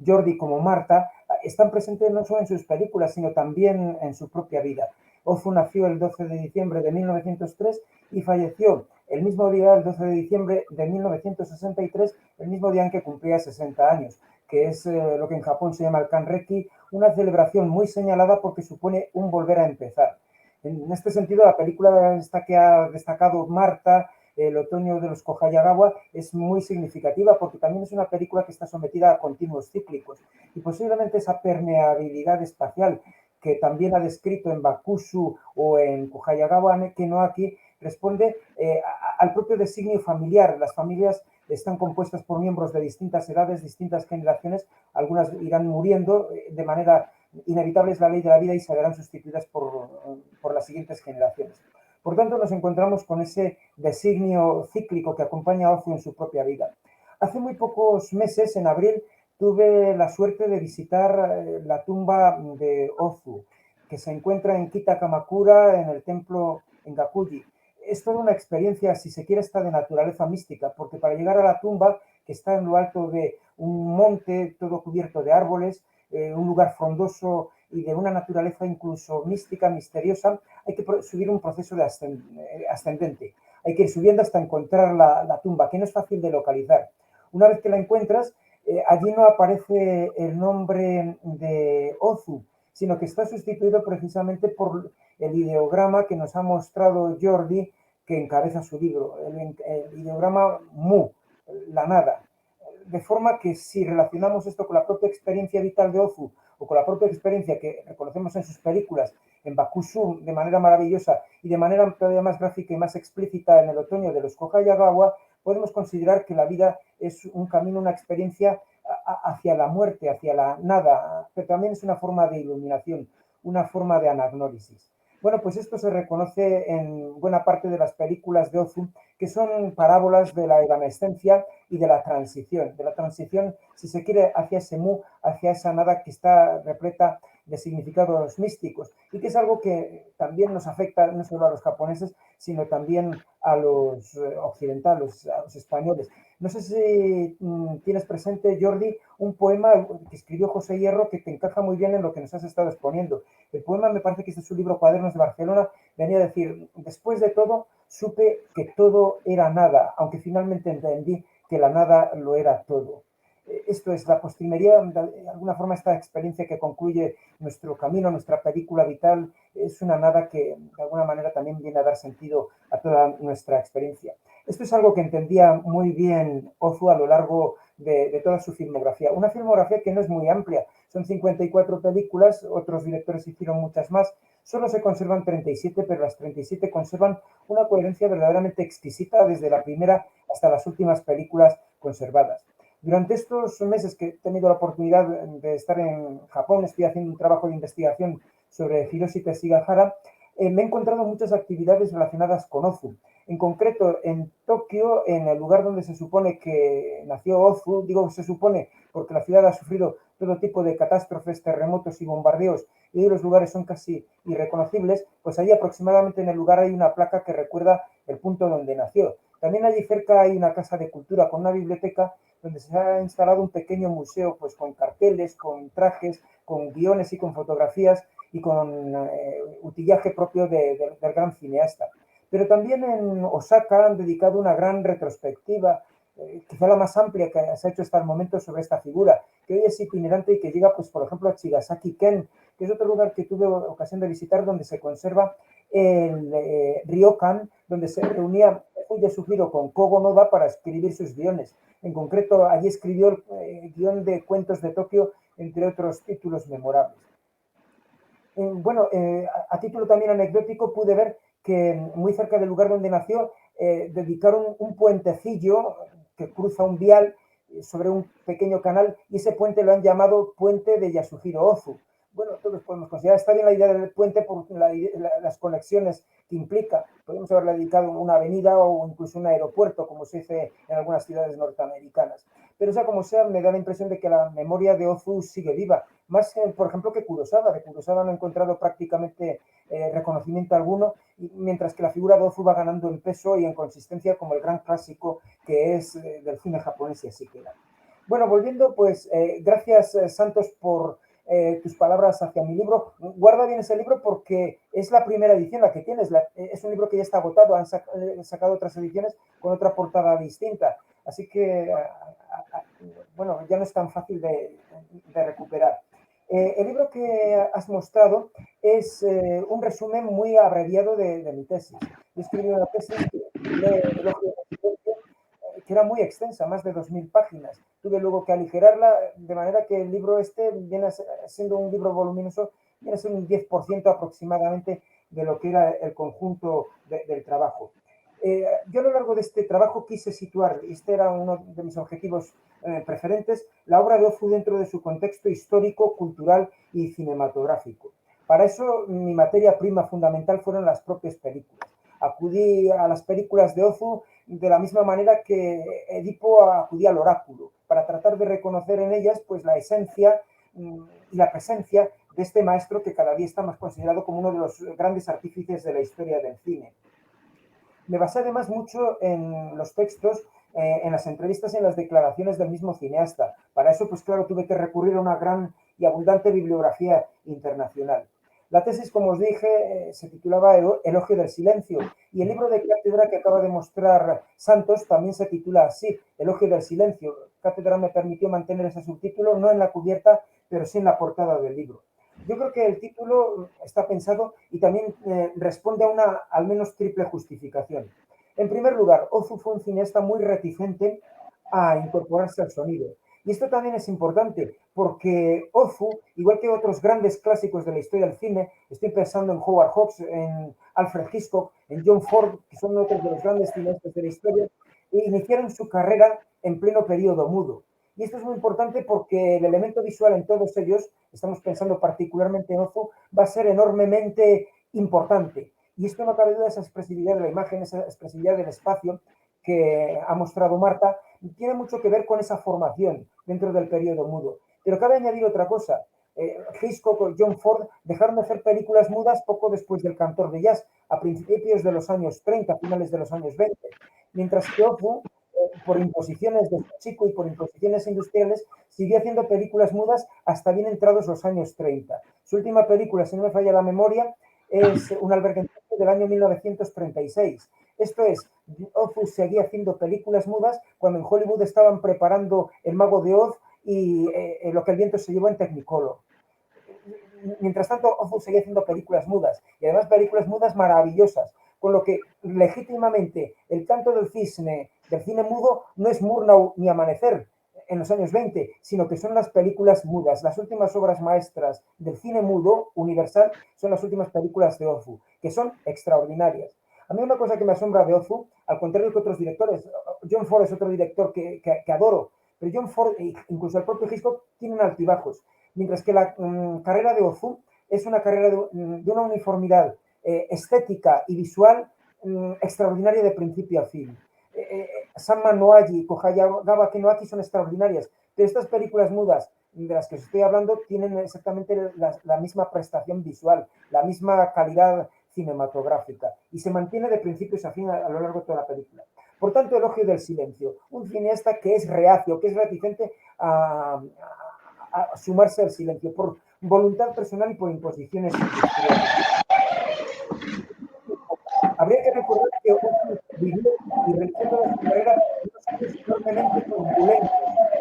Jordi como Marta, están presentes no solo en sus películas, sino también en su propia vida. Ozu nació el 12 de diciembre de 1903 y falleció el mismo día, el 12 de diciembre de 1963, el mismo día en que cumplía 60 años, que es lo que en Japón se llama el Kanreki, una celebración muy señalada porque supone un volver a empezar. En este sentido, la película esta que ha destacado Marta, El otoño de los Kohayagawa, es muy significativa porque también es una película que está sometida a continuos cíclicos y posiblemente esa permeabilidad espacial que también ha descrito en Bakushu o en Kohayagawa, que no aquí, responde al propio designio familiar. Las familias están compuestas por miembros de distintas edades, distintas generaciones, algunas irán muriendo de manera inevitable, es la ley de la vida y se verán sustituidas por las siguientes generaciones. Por tanto, nos encontramos con ese designio cíclico que acompaña a Ozu en su propia vida. Hace muy pocos meses, en abril, tuve la suerte de visitar la tumba de Ozu, que se encuentra en Kita Kamakura, en el templo en Gakuji. Es toda una experiencia, si se quiere, esta de naturaleza mística, porque para llegar a la tumba, que está en lo alto de un monte todo cubierto de árboles, un lugar frondoso y de una naturaleza incluso mística, misteriosa, hay que subir un proceso de ascendente. Hay que ir subiendo hasta encontrar la tumba, que no es fácil de localizar. Una vez que la encuentras, allí no aparece el nombre de Ozu, sino que está sustituido precisamente por el ideograma que nos ha mostrado Jordi, que encabeza su libro, el ideograma Mu, la nada. De forma que si relacionamos esto con la propia experiencia vital de Ozu, o con la propia experiencia que reconocemos en sus películas, en Bakushu de manera maravillosa y de manera todavía más gráfica y más explícita en el otoño de los Kohayagawa, podemos considerar que la vida es un camino, una experiencia hacia la muerte, hacia la nada, pero también es una forma de iluminación, una forma de anagnórisis. Bueno, pues esto se reconoce en buena parte de las películas de Ozu, que son parábolas de la evanescencia y de la transición, si se quiere, hacia ese mu, hacia esa nada que está repleta de significados místicos y que es algo que también nos afecta no solo a los japoneses, sino también a los occidentales, a los españoles. No sé si tienes presente, Jordi, un poema que escribió José Hierro que te encaja muy bien en lo que nos has estado exponiendo. El poema, me parece que es de su libro Cuadernos de Barcelona, venía a decir: después de todo, supe que todo era nada, aunque finalmente entendí que la nada lo era todo. Esto es la postrimería, de alguna forma esta experiencia que concluye nuestro camino, nuestra película vital, es una nada que de alguna manera también viene a dar sentido a toda nuestra experiencia. Esto es algo que entendía muy bien Ozu a lo largo de toda su filmografía. Una filmografía que no es muy amplia, son 54 películas, otros directores hicieron muchas más, solo se conservan 37, pero las 37 conservan una coherencia verdaderamente exquisita desde la primera hasta las últimas películas conservadas. Durante estos meses que he tenido la oportunidad de estar en Japón, estoy haciendo un trabajo de investigación sobre Hiroshi Teshigahara, me he encontrado muchas actividades relacionadas con Ozu. En concreto, en Tokio, en el lugar donde se supone que nació Ozu, digo se supone porque la ciudad ha sufrido todo tipo de catástrofes, terremotos y bombardeos, y los lugares son casi irreconocibles, pues allí aproximadamente en el lugar hay una placa que recuerda el punto donde nació. También allí cerca hay una casa de cultura con una biblioteca donde se ha instalado un pequeño museo pues con carteles, con trajes, con guiones y con fotografías y con utillaje propio del gran cineasta. Pero también en Osaka han dedicado una gran retrospectiva, quizá la más amplia que se ha hecho hasta el momento sobre esta figura, que hoy es itinerante y que llega, pues, por ejemplo, a Chigasaki-ken, que es otro lugar que tuve ocasión de visitar, donde se conserva el ryokan, donde se reunía Yasuhiro con Kogo Noda para escribir sus guiones. En concreto, allí escribió el guión de Cuentos de Tokio, entre otros títulos memorables. Bueno, a título también anecdótico, pude ver que muy cerca del lugar donde nació dedicaron un puentecillo que cruza un vial sobre un pequeño canal, y ese puente lo han llamado Puente de Yasuhiro Ozu. Bueno, todos podemos considerar, está bien la idea del puente por las conexiones que implica. Podemos haberle dedicado una avenida o incluso un aeropuerto, como se dice en algunas ciudades norteamericanas. Pero sea como sea, me da la impresión de que la memoria de Ozu sigue viva. Más, por ejemplo, que Kurosawa. De Kurosawa no he encontrado prácticamente reconocimiento alguno, mientras que la figura de Ozu va ganando en peso y en consistencia como el gran clásico que es del cine japonés, y así queda. Bueno, volviendo, pues, gracias, Santos, por tus palabras hacia mi libro. Guarda bien ese libro porque es la primera edición la que tienes. Es un libro que ya está agotado, han sacado otras ediciones con otra portada distinta. Así que, bueno, ya no es tan fácil de recuperar. El libro que has mostrado es un resumen muy abreviado de mi tesis. Yo escribí una tesis que era muy extensa, más de 2000 páginas. Tuve luego que aligerarla, de manera que el libro este, viene siendo un libro voluminoso, viene a ser un 10% aproximadamente de lo que era el conjunto del trabajo. Yo a lo largo de este trabajo quise situar, y este era uno de mis objetivos preferentes, la obra de Ozu dentro de su contexto histórico, cultural y cinematográfico. Para eso, mi materia prima fundamental fueron las propias películas. Acudí a las películas de Ozu de la misma manera que Edipo acudía al oráculo, para tratar de reconocer en ellas pues la esencia y la presencia de este maestro que cada día está más considerado como uno de los grandes artífices de la historia del cine. Me basé además mucho en los textos, en las entrevistas y en las declaraciones del mismo cineasta. Para eso, pues claro, tuve que recurrir a una gran y abundante bibliografía internacional. La tesis, como os dije, se titulaba Elogio del Silencio, y el libro de cátedra que acaba de mostrar Santos también se titula así, Elogio del Silencio. Cátedra me permitió mantener ese subtítulo, no en la cubierta, pero sí en la portada del libro. Yo creo que el título está pensado y también responde a una al menos triple justificación. En primer lugar, Ozu fue un cineasta muy reticente a incorporarse al sonido. Y esto también es importante porque Ozu, igual que otros grandes clásicos de la historia del cine, estoy pensando en Howard Hawks, en Alfred Hitchcock, en John Ford, que son otros de los grandes cineastas de la historia, e iniciaron su carrera en pleno periodo mudo. Y esto es muy importante porque el elemento visual en todos ellos, estamos pensando particularmente en Ozu, va a ser enormemente importante. Y esto no cabe duda, esa expresividad de la imagen, esa expresividad del espacio que ha mostrado Marta, tiene mucho que ver con esa formación dentro del periodo mudo. Pero cabe añadir otra cosa. Hitchcock o John Ford dejaron de hacer películas mudas poco después del Cantor de Jazz, a principios de los años 30, finales de los años 20. Mientras que Ozu, por imposiciones de Chico y por imposiciones industriales, siguió haciendo películas mudas hasta bien entrados los años 30. Su última película, si no me falla la memoria, es Un albergue del año 1936. Esto es, Ozu seguía haciendo películas mudas cuando en Hollywood estaban preparando El Mago de Oz y Lo que el viento se llevó en Technicolor. Mientras tanto, Ozu seguía haciendo películas mudas y además películas mudas maravillosas, con lo que legítimamente el canto del cisne del cine mudo no es Murnau ni Amanecer en los años 20, sino que son las películas mudas. Las últimas obras maestras del cine mudo universal son las últimas películas de Ozu, que son extraordinarias. A mí una cosa que me asombra de Ozu, al contrario que otros directores, John Ford es otro director que adoro, pero John Ford, incluso el propio Hitchcock, tienen altibajos, mientras que la carrera de Ozu es una carrera de una uniformidad estética y visual extraordinaria de principio a fin. Sanma Noaji y Kohayagawa Kenoaki son extraordinarias, pero estas películas mudas de las que os estoy hablando tienen exactamente la misma prestación visual, la misma calidad cinematográfica y se mantiene de principios a fin a lo largo de toda la película. Por tanto, Elogio del silencio, un cineasta que es reacio, que es reticente a sumarse al silencio por voluntad personal y por imposiciones industriales. Habría que recordar que Ozu vivió y realizó toda su carrera unos años enormemente turbulentos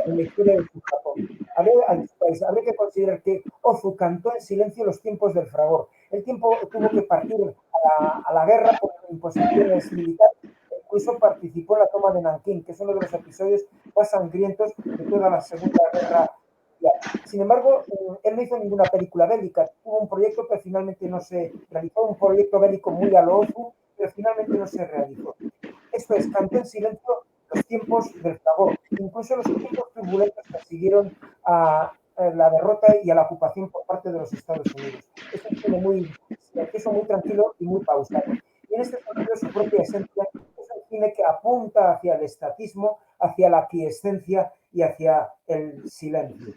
en la historia de su Japón. Habría que considerar que Ozu cantó en silencio los tiempos del fragor. El tiempo tuvo que partir a la guerra por imposiciones militares. Incluso participó en la toma de Nankín, que es uno de los episodios más sangrientos de toda la Segunda Guerra Mundial. Sin embargo, él no hizo ninguna película bélica. Hubo un proyecto que finalmente no se realizó, un proyecto bélico muy a lo Ozu, pero finalmente no se realizó. Esto es, cantó en silencio los tiempos del fragor, incluso los tiempos turbulentos que siguieron a la derrota y a la ocupación por parte de los Estados Unidos. Es un cine muy silencioso, muy tranquilo y muy pausado. Y en este sentido, su propia esencia es un cine que apunta hacia el estatismo, hacia la aquiescencia y hacia el silencio.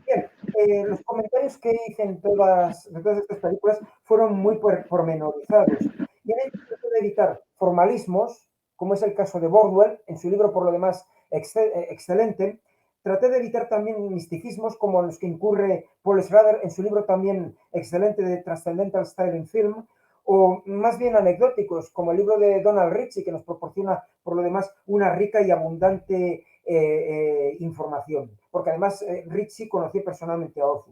Bien, los comentarios que hice de todas estas películas fueron muy pormenorizados. Y en ello trato de evitar formalismos, como es el caso de Bordwell, en su libro por lo demás excelente. Traté de evitar también misticismos como los que incurre Paul Schrader en su libro también excelente de Transcendental Style in Film, o más bien anecdóticos, como el libro de Donald Ritchie, que nos proporciona por lo demás una rica y abundante información, porque además Ritchie conoció personalmente a Ozu.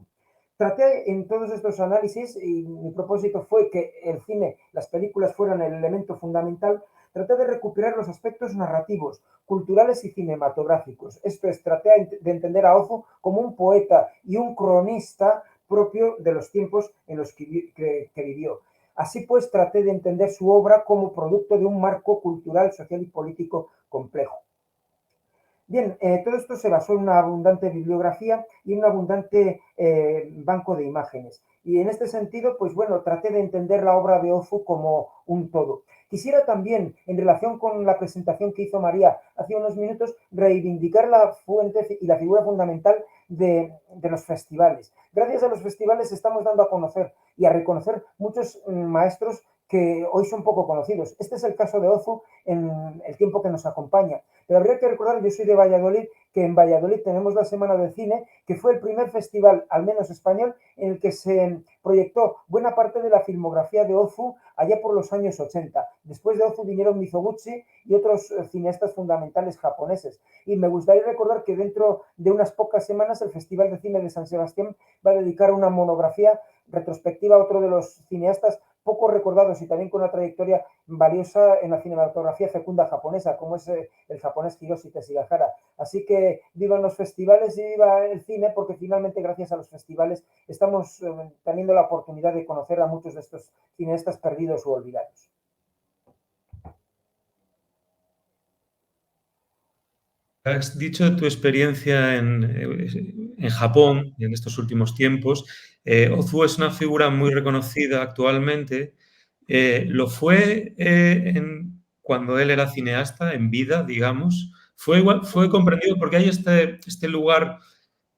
Traté en todos estos análisis, y mi propósito fue que el cine, las películas fueran el elemento fundamental, traté de recuperar los aspectos narrativos, culturales y cinematográficos. Esto es, traté de entender a Ozu como un poeta y un cronista propio de los tiempos en los que vivió. Así pues, traté de entender su obra como producto de un marco cultural, social y político complejo. Bien, todo esto se basó en una abundante bibliografía y en un abundante banco de imágenes. Y en este sentido, pues bueno, traté de entender la obra de Ozu como un todo. Quisiera también, en relación con la presentación que hizo María hace unos minutos, reivindicar la fuente y la figura fundamental de los festivales. Gracias a los festivales estamos dando a conocer y a reconocer muchos maestros que hoy son poco conocidos. Este es el caso de Ozu en el tiempo que nos acompaña. Pero habría que recordar, yo soy de Valladolid, que en Valladolid tenemos la Semana del Cine, que fue el primer festival, al menos español, en el que se proyectó buena parte de la filmografía de Ozu allá por los años 80. Después de Ozu vinieron Mizoguchi y otros cineastas fundamentales japoneses. Y me gustaría recordar que dentro de unas pocas semanas el Festival de Cine de San Sebastián va a dedicar una monografía retrospectiva a otro de los cineastas poco recordados y también con una trayectoria valiosa en la cinematografía fecunda japonesa, como es el japonés Hiroshi Teshigahara. Así que vivan los festivales y viva el cine, porque finalmente gracias a los festivales estamos teniendo la oportunidad de conocer a muchos de estos cineastas perdidos u olvidados. Has dicho tu experiencia en Japón en estos últimos tiempos. Ozu es una figura muy reconocida actualmente. ¿Lo fue cuando él era cineasta, en vida, digamos? ¿Fue comprendido? Porque hay este lugar,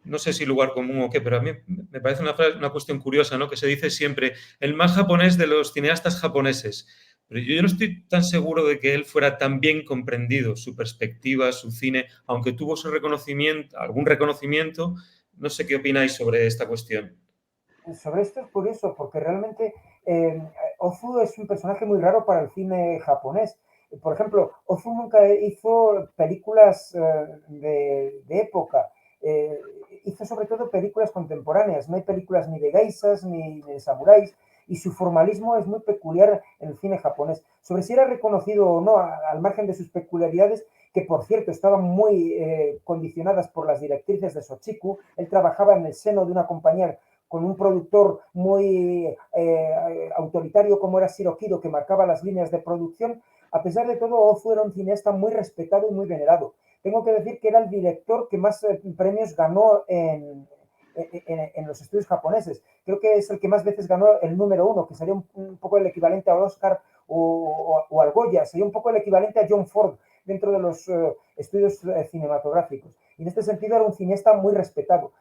no sé si lugar común o qué, pero a mí me parece una cuestión curiosa, ¿no? Que se dice siempre, el más japonés de los cineastas japoneses. Pero yo no estoy tan seguro de que él fuera tan bien comprendido, su perspectiva, su cine, aunque tuvo su reconocimiento, algún reconocimiento. No sé qué opináis sobre esta cuestión. Sobre esto es curioso, porque realmente Ozu es un personaje muy raro para el cine japonés. Por ejemplo, Ozu nunca hizo películas de época. Hizo sobre todo películas contemporáneas. No hay películas ni de geishas ni de samuráis, y su formalismo es muy peculiar en el cine japonés. Sobre si era reconocido o no, al margen de sus peculiaridades, que por cierto estaban muy condicionadas por las directrices de Sochiku. Él trabajaba en el seno de una compañía con un productor muy autoritario como era Shiro Kido, que marcaba las líneas de producción. A pesar de todo, Ozu era un cineasta muy respetado y muy venerado. Tengo que decir que era el director que más premios ganó en los estudios japoneses. Creo que es el que más veces ganó el número 1, que sería un poco el equivalente al Oscar o al Goya, sería un poco el equivalente a John Ford dentro de los estudios cinematográficos. Y en este sentido era un cineasta muy respetado.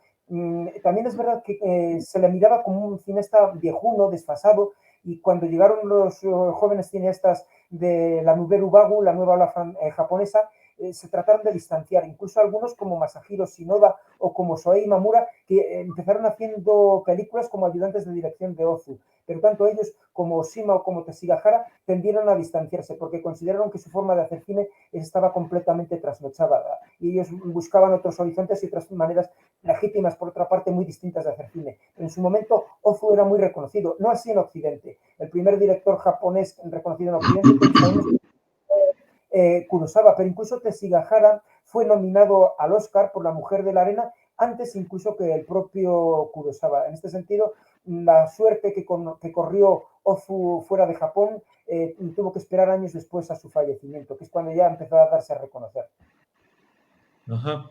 También es verdad que se le miraba como un cineasta viejuno, desfasado, y cuando llegaron los jóvenes cineastas de la Nouvelle Vague, la nueva ola japonesa, se trataron de distanciar, incluso algunos como Masahiro Shinoda o como Soei Mamura, que empezaron haciendo películas como ayudantes de dirección de Ozu, pero tanto ellos como Oshima o como Teshigahara tendieron a distanciarse porque consideraron que su forma de hacer cine estaba completamente trasnochada y ellos buscaban otros horizontes y otras maneras legítimas, por otra parte, muy distintas de hacer cine. En su momento, Ozu era muy reconocido, no así en Occidente. El primer director japonés reconocido en Occidente Kurosawa, pero incluso Teshigahara fue nominado al Oscar por La Mujer de la Arena antes incluso que el propio Kurosawa. En este sentido, la suerte que corrió Ozu fuera de Japón tuvo que esperar años después a su fallecimiento, que es cuando ya empezó a darse a reconocer. Ajá.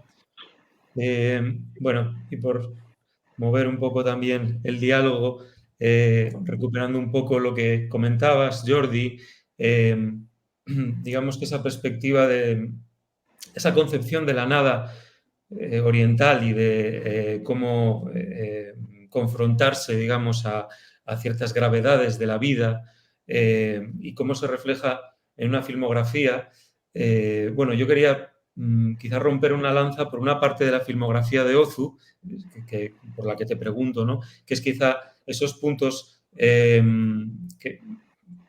Bueno, y por mover un poco también el diálogo, recuperando un poco lo que comentabas, Jordi, digamos que esa perspectiva de esa concepción de la nada oriental y de cómo confrontarse, digamos, a ciertas gravedades de la vida y cómo se refleja en una filmografía. Bueno, yo quería quizás romper una lanza por una parte de la filmografía de Ozu, por la que te pregunto, ¿no? Que es quizá esos puntos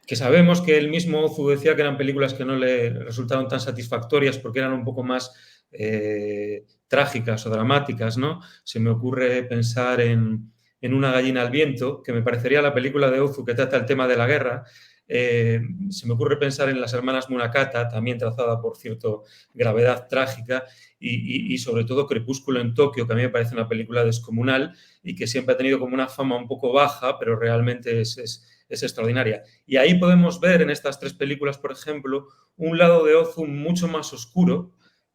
que sabemos que el mismo Ozu decía que eran películas que no le resultaron tan satisfactorias porque eran un poco más trágicas o dramáticas, ¿no? Se me ocurre pensar en Una gallina al viento, que me parecería la película de Ozu que trata el tema de la guerra. Se me ocurre pensar en Las hermanas Munakata, también trazada por cierta gravedad trágica, y sobre todo Crepúsculo en Tokio, que a mí me parece una película descomunal y que siempre ha tenido como una fama un poco baja, pero realmente es extraordinaria. Y ahí podemos ver en estas tres películas, por ejemplo, un lado de Ozu mucho más oscuro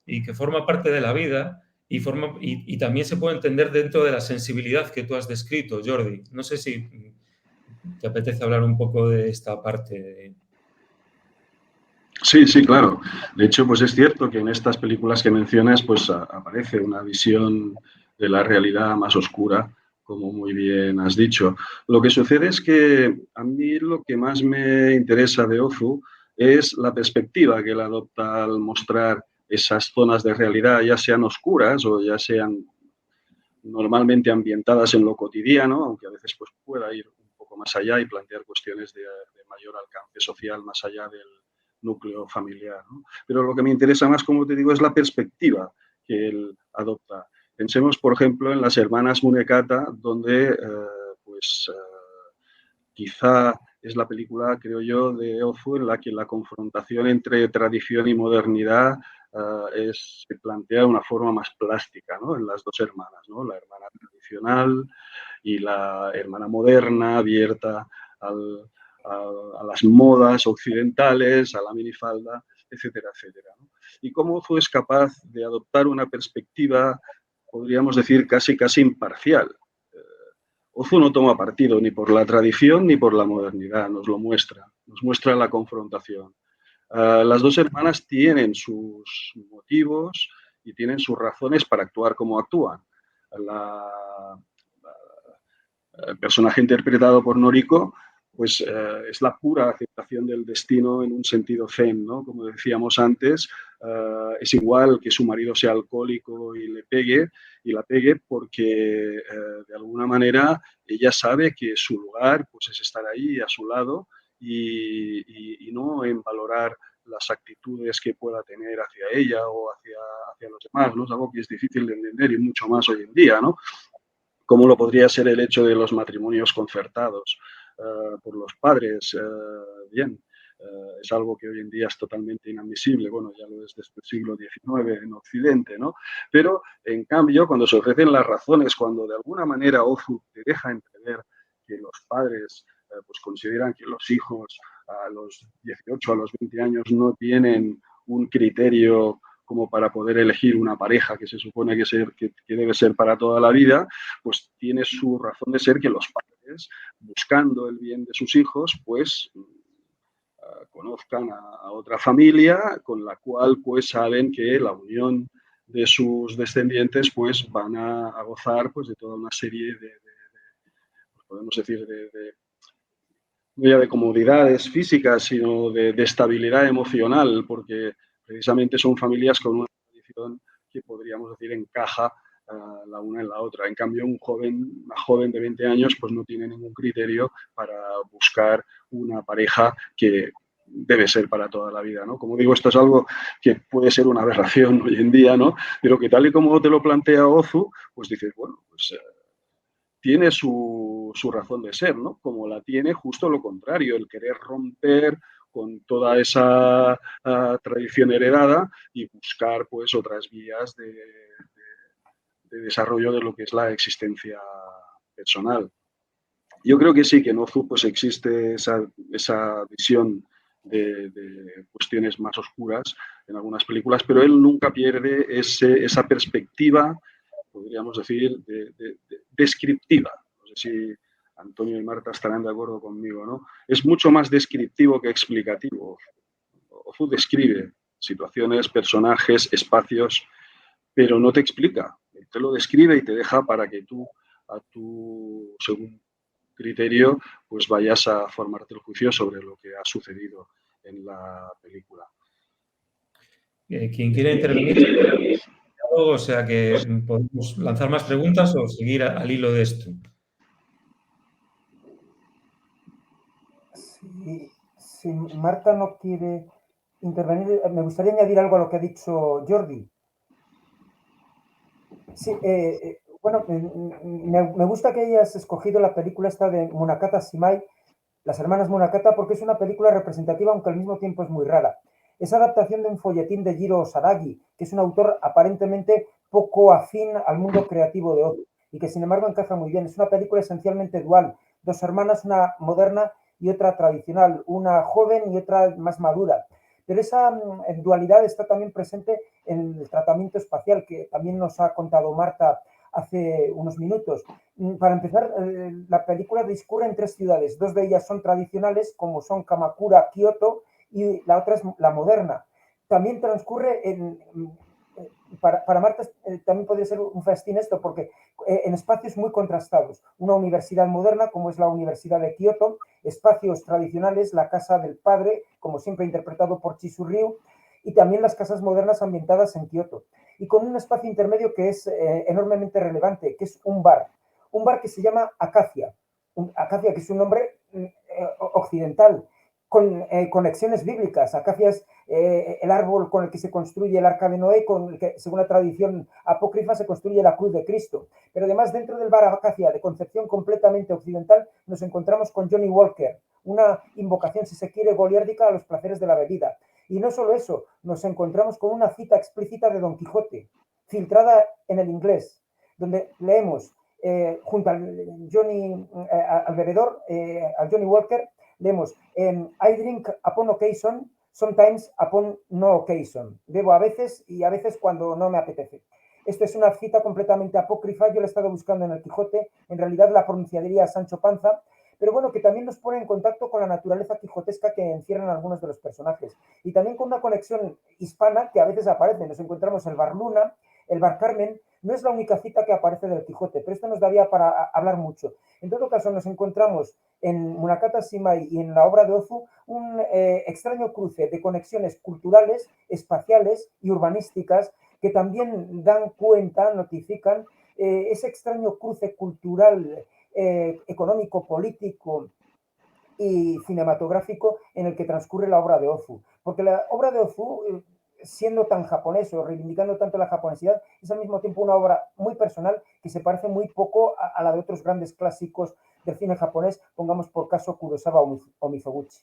y que forma parte de la vida y también se puede entender dentro de la sensibilidad que tú has descrito, Jordi. No sé si te apetece hablar un poco de esta parte. Sí, sí, claro. De hecho, pues es cierto que en estas películas que mencionas, pues aparece una visión de la realidad más oscura, como muy bien has dicho. Lo que sucede es que a mí lo que más me interesa de Ozu es la perspectiva que él adopta al mostrar esas zonas de realidad, ya sean oscuras o ya sean normalmente ambientadas en lo cotidiano, aunque a veces pues, pueda ir un poco más allá y plantear cuestiones de mayor alcance social, más allá del núcleo familiar, ¿no? Pero lo que me interesa más, como te digo, es la perspectiva que él adopta. Pensemos, por ejemplo, en Las hermanas Munekata, donde quizá es la película, creo yo, de Ozu en la que la confrontación entre tradición y modernidad se plantea de una forma más plástica, ¿no? En las dos hermanas, ¿no? La hermana tradicional y la hermana moderna, abierta a las modas occidentales, a la minifalda, etcétera, etcétera, ¿no? Y cómo Ozu es capaz de adoptar una perspectiva, podríamos decir, casi imparcial. Ozu no toma partido ni por la tradición ni por la modernidad, nos muestra la confrontación. Las dos hermanas tienen sus motivos y tienen sus razones para actuar como actúan. El personaje interpretado por Noriko pues es la pura aceptación del destino en un sentido zen, ¿no? Como decíamos antes, es igual que su marido sea alcohólico y la pegue porque de alguna manera ella sabe que su lugar pues, es estar ahí a su lado y no en valorar las actitudes que pueda tener hacia ella o hacia los demás, ¿no? Es algo que es difícil de entender y mucho más hoy en día, ¿no? Como lo podría ser el hecho de los matrimonios concertados por los padres, es algo que hoy en día es totalmente inadmisible, bueno, ya lo es desde el siglo XIX en Occidente, ¿no? Pero, en cambio, cuando se ofrecen las razones, cuando de alguna manera Ozu te deja entrever que los padres pues consideran que los hijos a los 18, a los 20 años no tienen un criterio como para poder elegir una pareja que se supone que debe ser para toda la vida, pues tiene su razón de ser que los padres, buscando el bien de sus hijos, pues conozcan a otra familia con la cual pues saben que la unión de sus descendientes pues van a gozar pues de toda una serie podemos decir, no ya de comodidades físicas, sino de estabilidad emocional, porque precisamente son familias con una tradición que podríamos decir encaja la una en la otra. En cambio, una joven de 20 años, pues no tiene ningún criterio para buscar una pareja que debe ser para toda la vida, ¿no? Como digo, esto es algo que puede ser una aberración hoy en día, ¿no? Pero que tal y como te lo plantea Ozu, pues dices, bueno, pues tiene su razón de ser, ¿no? Como la tiene justo lo contrario, el querer romper con toda esa tradición heredada y buscar pues otras vías de desarrollo de lo que es la existencia personal. Yo creo que sí, que en Ozu pues existe esa visión de cuestiones más oscuras en algunas películas, pero él nunca pierde esa perspectiva, podríamos decir, descriptiva. No sé si Antonio y Marta estarán de acuerdo conmigo, ¿no? Es mucho más descriptivo que explicativo. Ozu describe situaciones, personajes, espacios, pero no te explica. Te lo describe y te deja para que tú, según criterio, pues vayas a formarte el juicio sobre lo que ha sucedido en la película. Quien quiera intervenir, o sea que podemos lanzar más preguntas o seguir al hilo de esto. Si Marta no quiere intervenir, me gustaría añadir algo a lo que ha dicho Jordi. Sí, bueno, me gusta que hayas escogido la película esta de Munakata Shimai, Las hermanas Munakata, porque es una película representativa, aunque al mismo tiempo es muy rara. Es adaptación de un folletín de Jiro Sadagi, que es un autor aparentemente poco afín al mundo creativo de Ozu, y que sin embargo encaja muy bien. Es una película esencialmente dual, dos hermanas, una moderna y otra tradicional, una joven y otra más madura. Pero esa dualidad está también presente en el tratamiento espacial, que también nos ha contado Marta hace unos minutos. Para empezar, la película discurre en tres ciudades. Dos de ellas son tradicionales, como son Kamakura, Kioto, y la otra es la moderna. También transcurre para Marta también podría ser un festín esto, porque en espacios muy contrastados. Una universidad moderna, como es la Universidad de Kioto, espacios tradicionales, la casa del padre, como siempre interpretado por Chizu-Ryu, y también las casas modernas ambientadas en Kioto. Y con un espacio intermedio que es enormemente relevante, que es un bar que se llama Acacia. Acacia, que es un nombre occidental, con conexiones bíblicas. Acacia es el árbol con el que se construye el arca de Noé, con el que, según la tradición apócrifa, se construye la cruz de Cristo. Pero además, dentro del bar Acacia, de concepción completamente occidental, nos encontramos con Johnny Walker, una invocación, si se quiere, goliárdica a los placeres de la bebida. Y no solo eso, nos encontramos con una cita explícita de Don Quijote, filtrada en el inglés, donde leemos, junto al bebedor, al Johnny Walker, leemos, I drink upon occasion, sometimes upon no occasion. Bebo a veces y a veces cuando no me apetece. Esto es una cita completamente apócrifa, yo la he estado buscando en el Quijote, en realidad la pronunciaría Sancho Panza, pero bueno, que también nos pone en contacto con la naturaleza quijotesca que encierran algunos de los personajes. Y también con una conexión hispana que a veces aparece. Nos encontramos el Bar Luna, el Bar Carmen. No es la única cita que aparece del Quijote, pero esto nos daría para hablar mucho. En todo caso, nos encontramos en Munakata Simai y en la obra de Ozu un extraño cruce de conexiones culturales, espaciales y urbanísticas que también dan cuenta, notifican ese extraño cruce cultural, económico, político y cinematográfico en el que transcurre la obra de Ozu. Porque la obra de Ozu, siendo tan japonés o reivindicando tanto la japonesidad, es al mismo tiempo una obra muy personal que se parece muy poco a la de otros grandes clásicos del cine japonés, pongamos por caso Kurosawa o Mizoguchi.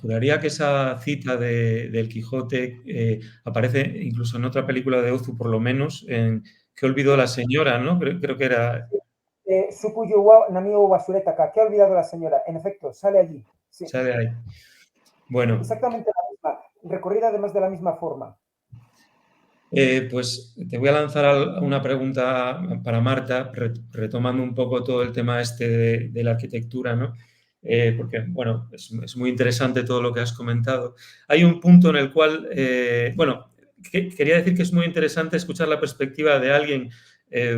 Juraría que esa cita del Quijote aparece incluso en otra película de Ozu, por lo menos, en ¿Qué olvidó la señora?, ¿no? Creo que era... Sukuyu wa Namio Wasuretaka, ¿qué ha olvidado la señora? En efecto, sale allí. Sí. Sale ahí. Bueno. Exactamente la misma, recorrida además de la misma forma. Pues te voy a lanzar una pregunta para Marta, retomando un poco todo el tema este de la arquitectura, ¿no? Porque, bueno, es muy interesante todo lo que has comentado. Hay un punto en el cual, bueno, quería decir que es muy interesante escuchar la perspectiva de alguien,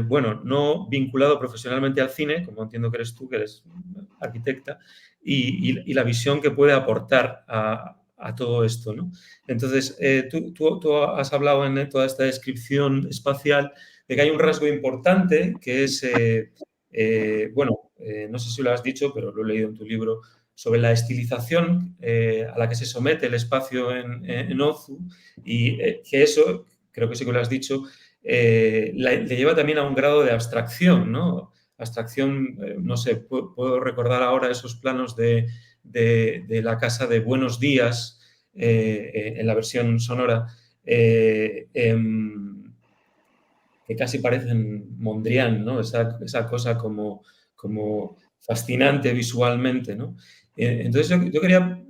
bueno, no vinculado profesionalmente al cine, como entiendo que eres tú, que eres arquitecta, y la visión que puede aportar a todo esto, ¿no? Entonces, tú has hablado en toda esta descripción espacial de que hay un rasgo importante que es, bueno, no sé si lo has dicho, pero lo he leído en tu libro, sobre la estilización a la que se somete el espacio en Ozu y que eso, creo que sí que lo has dicho, le lleva también a un grado de abstracción, ¿no? Abstracción, no sé, puedo recordar ahora esos planos de la casa de Buenos Días, en la versión sonora, que casi parecen Mondrian, ¿no? Esa cosa como fascinante visualmente, ¿no? Entonces yo quería,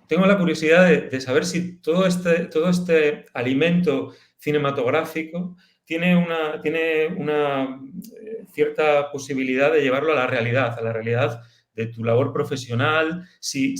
tengo la curiosidad de saber si todo este alimento cinematográfico tiene una cierta posibilidad de llevarlo a la realidad de tu labor profesional, si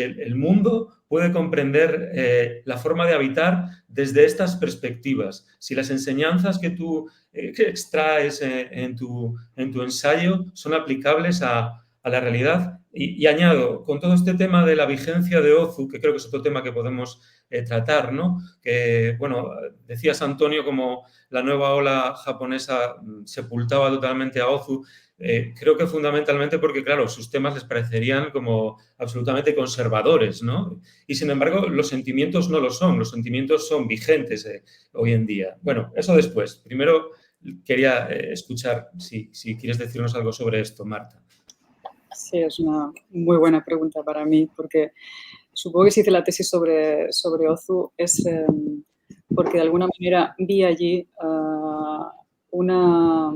el mundo puede comprender la forma de habitar desde estas perspectivas, si las enseñanzas que tú extraes en tu ensayo son aplicables a la realidad. Y añado, con todo este tema de la vigencia de Ozu, que creo que es otro tema que podemos tratar, ¿no? Que, bueno, decías, Antonio, como la nueva ola japonesa sepultaba totalmente a Ozu. Creo que fundamentalmente porque, claro, sus temas les parecerían como absolutamente conservadores, ¿no? Y, sin embargo, los sentimientos no lo son, los sentimientos son vigentes hoy en día. Bueno, eso después. Primero quería escuchar si quieres decirnos algo sobre esto, Marta. Sí, es una muy buena pregunta para mí, porque supongo que si hice la tesis sobre Ozu es porque de alguna manera vi allí una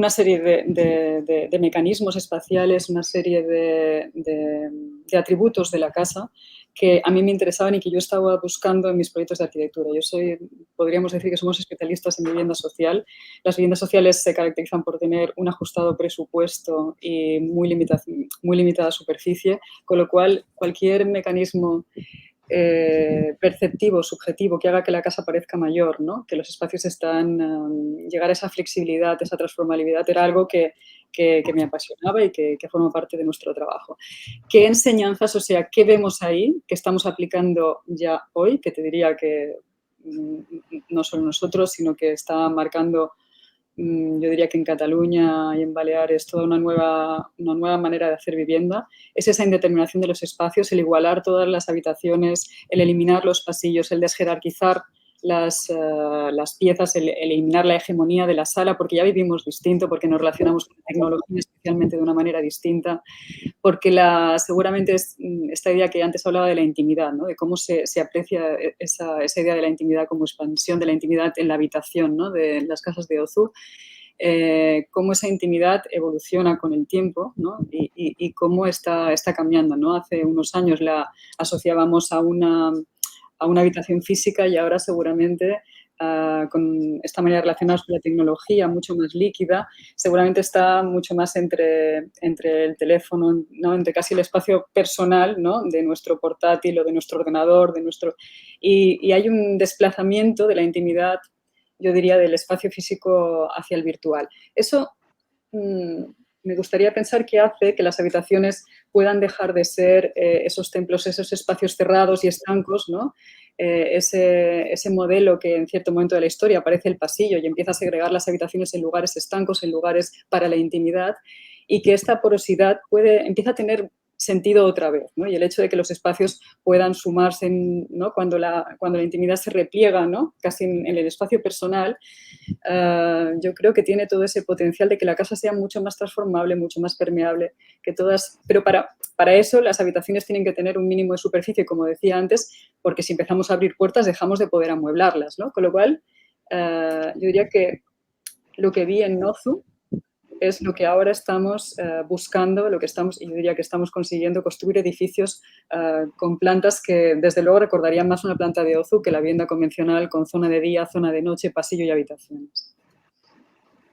serie de mecanismos espaciales, una serie de atributos de la casa que a mí me interesaban y que yo estaba buscando en mis proyectos de arquitectura. Podríamos decir que somos especialistas en vivienda social. Las viviendas sociales se caracterizan por tener un ajustado presupuesto y muy limitada superficie, con lo cual cualquier mecanismo perceptivo, subjetivo, que haga que la casa parezca mayor, ¿no? Que los espacios llegar a esa flexibilidad, esa transformabilidad, era algo que me apasionaba y que forma parte de nuestro trabajo. ¿Qué enseñanzas, o sea, qué vemos ahí que estamos aplicando ya hoy? Que te diría que no solo nosotros, sino que está marcando yo diría que en Cataluña y en Baleares, toda una nueva manera de hacer vivienda, es esa indeterminación de los espacios, el igualar todas las habitaciones, el eliminar los pasillos, el desjerarquizar las piezas, el eliminar la hegemonía de la sala, porque ya vivimos distinto, porque nos relacionamos con la tecnología especialmente de una manera distinta, porque seguramente es esta idea que antes hablaba de la intimidad, ¿no? De cómo se aprecia esa idea de la intimidad como expansión de la intimidad en la habitación, ¿no? De las casas de Ozu, cómo esa intimidad evoluciona con el tiempo, ¿no? Y cómo está cambiando, ¿no? Hace unos años la asociábamos a una habitación física y ahora seguramente con esta manera de relacionarnos con la tecnología mucho más líquida, seguramente está mucho más entre el teléfono, ¿no? Entre casi el espacio personal, ¿no? De nuestro portátil o de nuestro ordenador, y hay un desplazamiento de la intimidad, yo diría, del espacio físico hacia el virtual. Eso me gustaría pensar que hace que las habitaciones puedan dejar de ser esos templos, esos espacios cerrados y estancos, ¿no? Ese modelo que en cierto momento de la historia aparece el pasillo y empieza a segregar las habitaciones en lugares estancos, en lugares para la intimidad, y que esta porosidad empieza a tener sentido otra vez, ¿no? Y el hecho de que los espacios puedan sumarse, ¿no? Cuando la intimidad se repliega, ¿no? Casi en el espacio personal, yo creo que tiene todo ese potencial de que la casa sea mucho más transformable, mucho más permeable, pero para eso las habitaciones tienen que tener un mínimo de superficie, como decía antes, porque si empezamos a abrir puertas dejamos de poder amueblarlas, ¿no? Con lo cual, yo diría que lo que vi en Ozu es lo que ahora estamos buscando, y yo diría que estamos consiguiendo construir edificios con plantas que desde luego recordarían más una planta de Ozu que la vivienda convencional con zona de día, zona de noche, pasillo y habitaciones.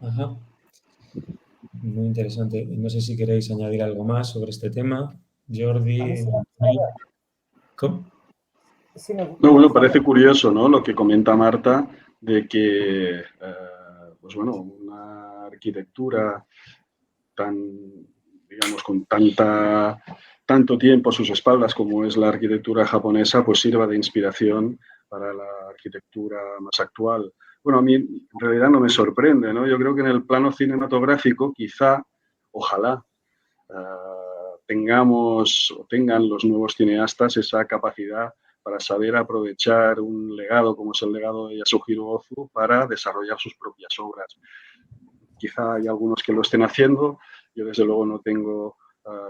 Ajá. Muy interesante. No sé si queréis añadir algo más sobre este tema. Jordi. ¿Cómo? Sí, No, bueno, parece curioso, ¿no? Lo que comenta Marta de que, pues bueno, una arquitectura tan, digamos, con tanto tiempo a sus espaldas como es la arquitectura japonesa, pues sirva de inspiración para la arquitectura más actual. Bueno, a mí en realidad no me sorprende, ¿no? Yo creo que en el plano cinematográfico quizá, ojalá, tengan los nuevos cineastas esa capacidad para saber aprovechar un legado como es el legado de Yasuhiro Ozu para desarrollar sus propias obras. Quizá hay algunos que lo estén haciendo, yo desde luego no tengo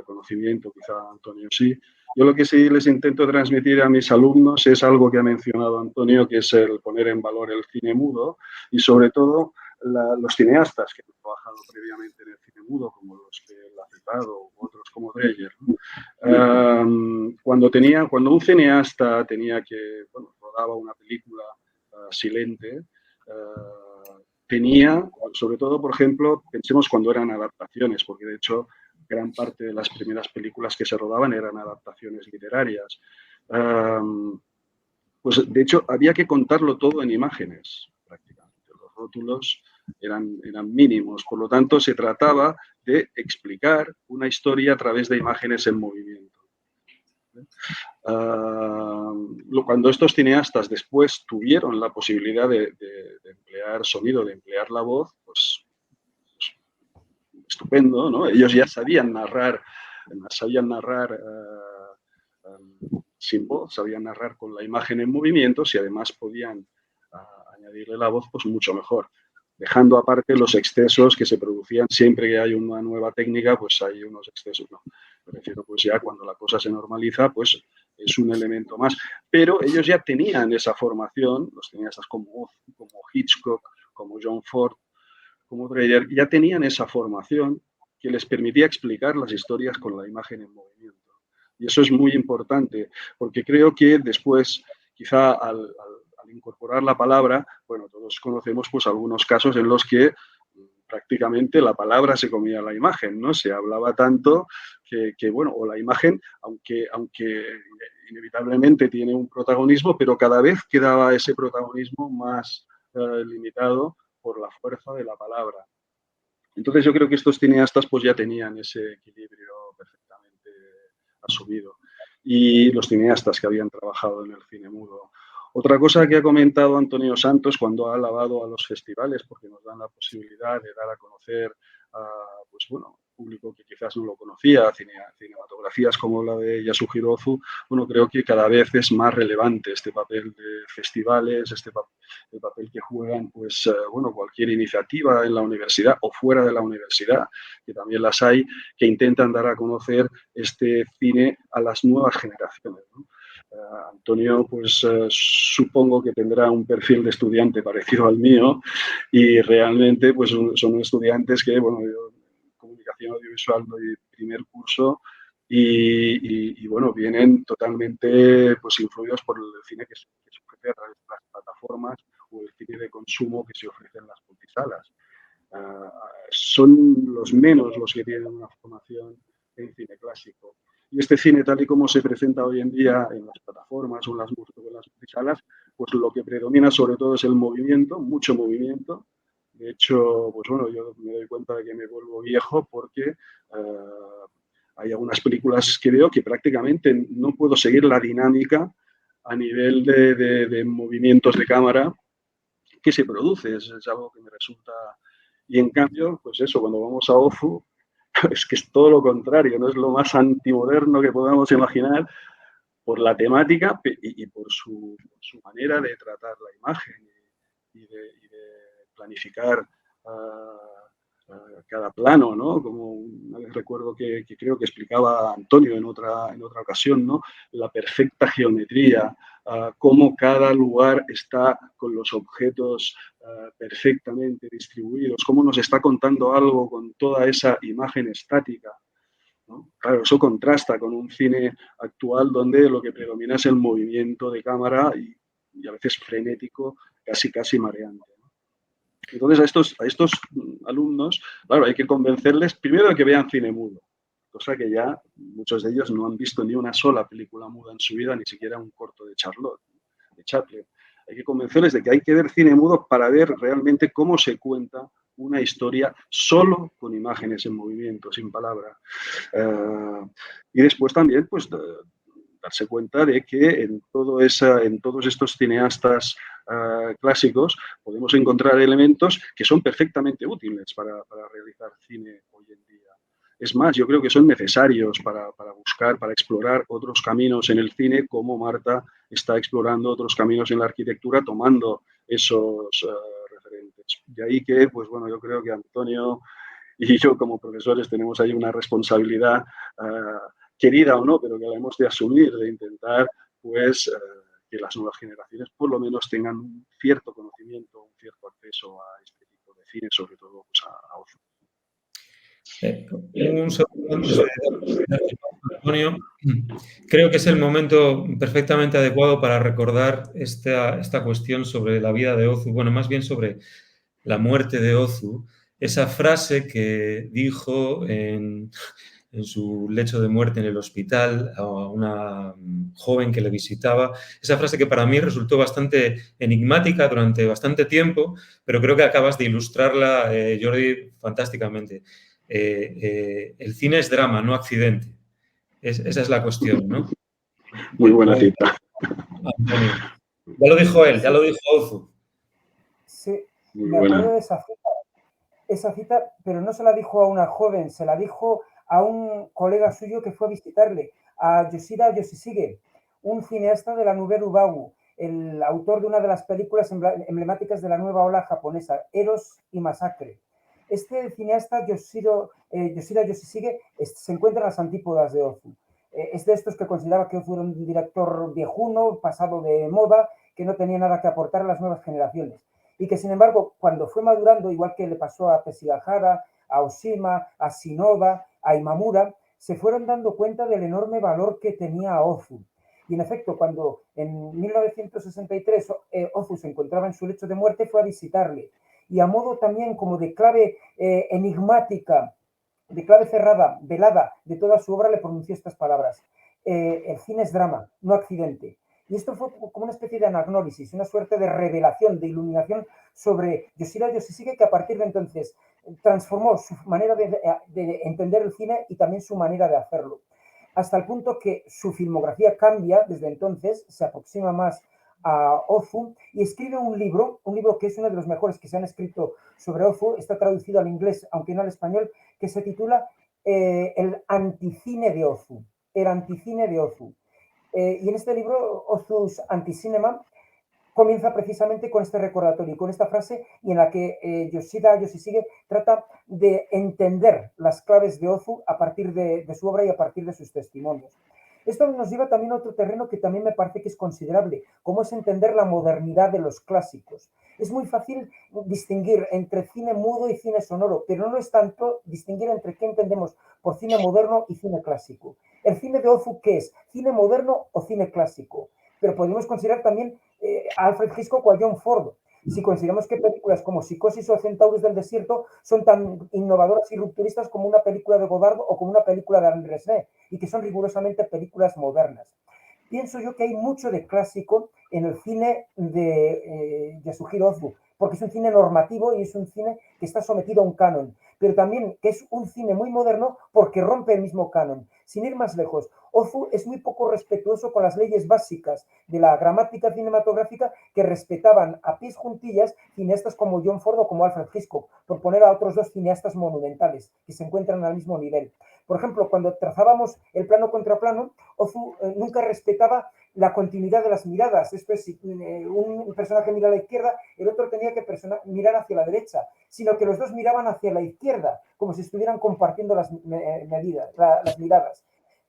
conocimiento, quizá Antonio sí. Yo lo que sí les intento transmitir a mis alumnos es algo que ha mencionado Antonio, que es el poner en valor el cine mudo y sobre todo los cineastas que han trabajado previamente en el cine mudo, como los que él ha citado, o otros como Dreyer. Cuando un cineasta rodaba una película silente, tenía, sobre todo, por ejemplo, pensemos cuando eran adaptaciones, porque de hecho gran parte de las primeras películas que se rodaban eran adaptaciones literarias. Pues de hecho había que contarlo todo en imágenes, prácticamente. Los rótulos eran mínimos, por lo tanto se trataba de explicar una historia a través de imágenes en movimiento. Cuando estos cineastas después tuvieron la posibilidad de emplear sonido, de emplear la voz, pues estupendo, ¿no? Ellos ya sabían narrar sin voz, sabían narrar con la imagen en movimientos y además podían añadirle la voz, pues mucho mejor. Dejando aparte los excesos que se producían siempre que hay una nueva técnica, pues hay unos excesos, ¿no? Me refiero, pues ya cuando la cosa se normaliza, pues es un elemento más. Pero ellos ya tenían esa formación, los cineastas como Hitchcock, como John Ford, como Dreyer, ya tenían esa formación que les permitía explicar las historias con la imagen en movimiento. Y eso es muy importante, porque creo que después, quizá al incorporar la palabra, bueno, todos conocemos pues algunos casos en los que prácticamente la palabra se comía la imagen, ¿no? Se hablaba tanto que bueno, o la imagen, aunque inevitablemente tiene un protagonismo, pero cada vez quedaba ese protagonismo más limitado por la fuerza de la palabra. Entonces yo creo que estos cineastas pues ya tenían ese equilibrio perfectamente asumido. Y los cineastas que habían trabajado en el cine mudo. Otra cosa que ha comentado Antonio Santos cuando ha alabado a los festivales, porque nos dan la posibilidad de dar a conocer a, pues bueno, público que quizás no lo conocía, cinematografías como la de Yasuhiro Ozu, bueno, creo que cada vez es más relevante este papel de festivales, el papel que juegan, pues, bueno, cualquier iniciativa en la universidad o fuera de la universidad, que también las hay, que intentan dar a conocer este cine a las nuevas generaciones, ¿no? Antonio, pues supongo que tendrá un perfil de estudiante parecido al mío y realmente pues son estudiantes que, bueno, yo comunicación audiovisual doy primer curso y bueno, vienen totalmente pues influidos por el cine que se ofrece a través de las plataformas o el cine de consumo que se ofrece en las multisalas. Son los menos los que tienen una formación en cine clásico. Y este cine, tal y como se presenta hoy en día en las plataformas o en las multisalas, pues lo que predomina sobre todo es el movimiento, mucho movimiento. De hecho, pues bueno, yo me doy cuenta de que me vuelvo viejo porque hay algunas películas que veo que prácticamente no puedo seguir la dinámica a nivel de movimientos de cámara que se produce. Es algo que me resulta... Y en cambio, pues eso, cuando vamos a Ozu, es que es todo lo contrario, no es lo más antimoderno que podamos imaginar por la temática y por su manera de tratar la imagen y de planificar cada plano, ¿no? Como una vez recuerdo que creo que explicaba Antonio en otra ocasión, ¿no? La perfecta geometría, cómo cada lugar está con los objetos perfectamente distribuidos, cómo nos está contando algo con toda esa imagen estática, ¿no? Claro, eso contrasta con un cine actual donde lo que predomina es el movimiento de cámara y a veces frenético, casi mareante, ¿no? Entonces a estos alumnos, claro, hay que convencerles primero de que vean cine mudo, cosa que ya muchos de ellos no han visto ni una sola película muda en su vida, ni siquiera un corto de Chaplin. Hay que convencerles de que hay que ver cine mudo para ver realmente cómo se cuenta una historia solo con imágenes en movimiento, sin palabra. Y después también, pues, darse cuenta de que en todos estos cineastas clásicos podemos encontrar elementos que son perfectamente útiles para realizar cine hoy en día. Es más, yo creo que son necesarios para buscar, para explorar otros caminos en el cine, como Marta está explorando otros caminos en la arquitectura, tomando esos referentes. De ahí que, pues bueno, yo creo que Antonio y yo como profesores tenemos ahí una responsabilidad querida o no, pero que la hemos de asumir, de intentar, pues, que las nuevas generaciones por lo menos tengan un cierto conocimiento, un cierto acceso a este tipo de cine, sobre todo pues, a Ozu. Un segundo antes de Antonio, creo que es el momento perfectamente adecuado para recordar esta cuestión sobre la vida de Ozu, bueno, más bien sobre la muerte de Ozu, esa frase que dijo en su lecho de muerte en el hospital a una joven que le visitaba, esa frase que para mí resultó bastante enigmática durante bastante tiempo, pero creo que acabas de ilustrarla, Jordi, fantásticamente. El cine es drama, no accidente. Esa es la cuestión, ¿no? Muy buena cita. Antonio. Ya lo dijo él, ya lo dijo Ozu. Sí, Muy me acuerdo buena. de esa cita, pero no se la dijo a una joven, se la dijo a un colega suyo que fue a visitarle, a Yoshida Yoshishige, un cineasta de la Nouvelle Vague, el autor de una de las películas emblemáticas de la nueva ola japonesa, Eros y Masacre. Este cineasta, Yoshida Yoshishige, se encuentra en las antípodas de Ozu. Es de estos que consideraba que Ozu era un director viejuno, pasado de moda, que no tenía nada que aportar a las nuevas generaciones. Y que, sin embargo, cuando fue madurando, igual que le pasó a Teshigahara, a Oshima, a Shinoda, a Imamura, se fueron dando cuenta del enorme valor que tenía Ozu. Y en efecto, cuando en 1963 Ozu se encontraba en su lecho de muerte, fue a visitarle. Y a modo también como de clave enigmática, de clave cerrada, velada de toda su obra, le pronunció estas palabras. El cine es drama, no accidente. Y esto fue como una especie de anagnórisis, una suerte de revelación, de iluminación sobre Yoshida Yoshishige, que a partir de entonces transformó su manera de entender el cine y también su manera de hacerlo. Hasta el punto que su filmografía cambia desde entonces, se aproxima más a Ozu y escribe un libro que es uno de los mejores que se han escrito sobre Ozu, está traducido al inglés, aunque no al español, que se titula El anticine de Ozu. El anticine de Ozu. Y en este libro, Ozu's Anticinema, comienza precisamente con este recordatorio y con esta frase y en la que Yoshida Yoshishige trata de entender las claves de Ozu a partir de su obra y a partir de sus testimonios. Esto nos lleva también a otro terreno que también me parece que es considerable, como es entender la modernidad de los clásicos. Es muy fácil distinguir entre cine mudo y cine sonoro, pero no es tanto distinguir entre qué entendemos por cine moderno y cine clásico. ¿El cine de Ozu qué es? ¿Cine moderno o cine clásico? Pero podemos considerar también a Alfred Hitchcock o a John Ford. Si consideramos que películas como Psicosis o Centauros del Desierto son tan innovadoras y rupturistas como una película de Godard o como una película de Alain Resnais, y que son rigurosamente películas modernas. Pienso yo que hay mucho de clásico en el cine de Yasuhiro Ozu, porque es un cine normativo y es un cine que está sometido a un canon, pero también que es un cine muy moderno porque rompe el mismo canon. Sin ir más lejos, Ozu es muy poco respetuoso con las leyes básicas de la gramática cinematográfica que respetaban a pies juntillas cineastas como John Ford o como Alfred Hitchcock, por poner a otros dos cineastas monumentales que se encuentran al mismo nivel. Por ejemplo, cuando trazábamos el plano contra plano, Ozu nunca respetaba la continuidad de las miradas. Esto es, si un personaje mira a la izquierda, el otro tenía que mirar hacia la derecha, sino que los dos miraban hacia la izquierda, como si estuvieran compartiendo las miradas.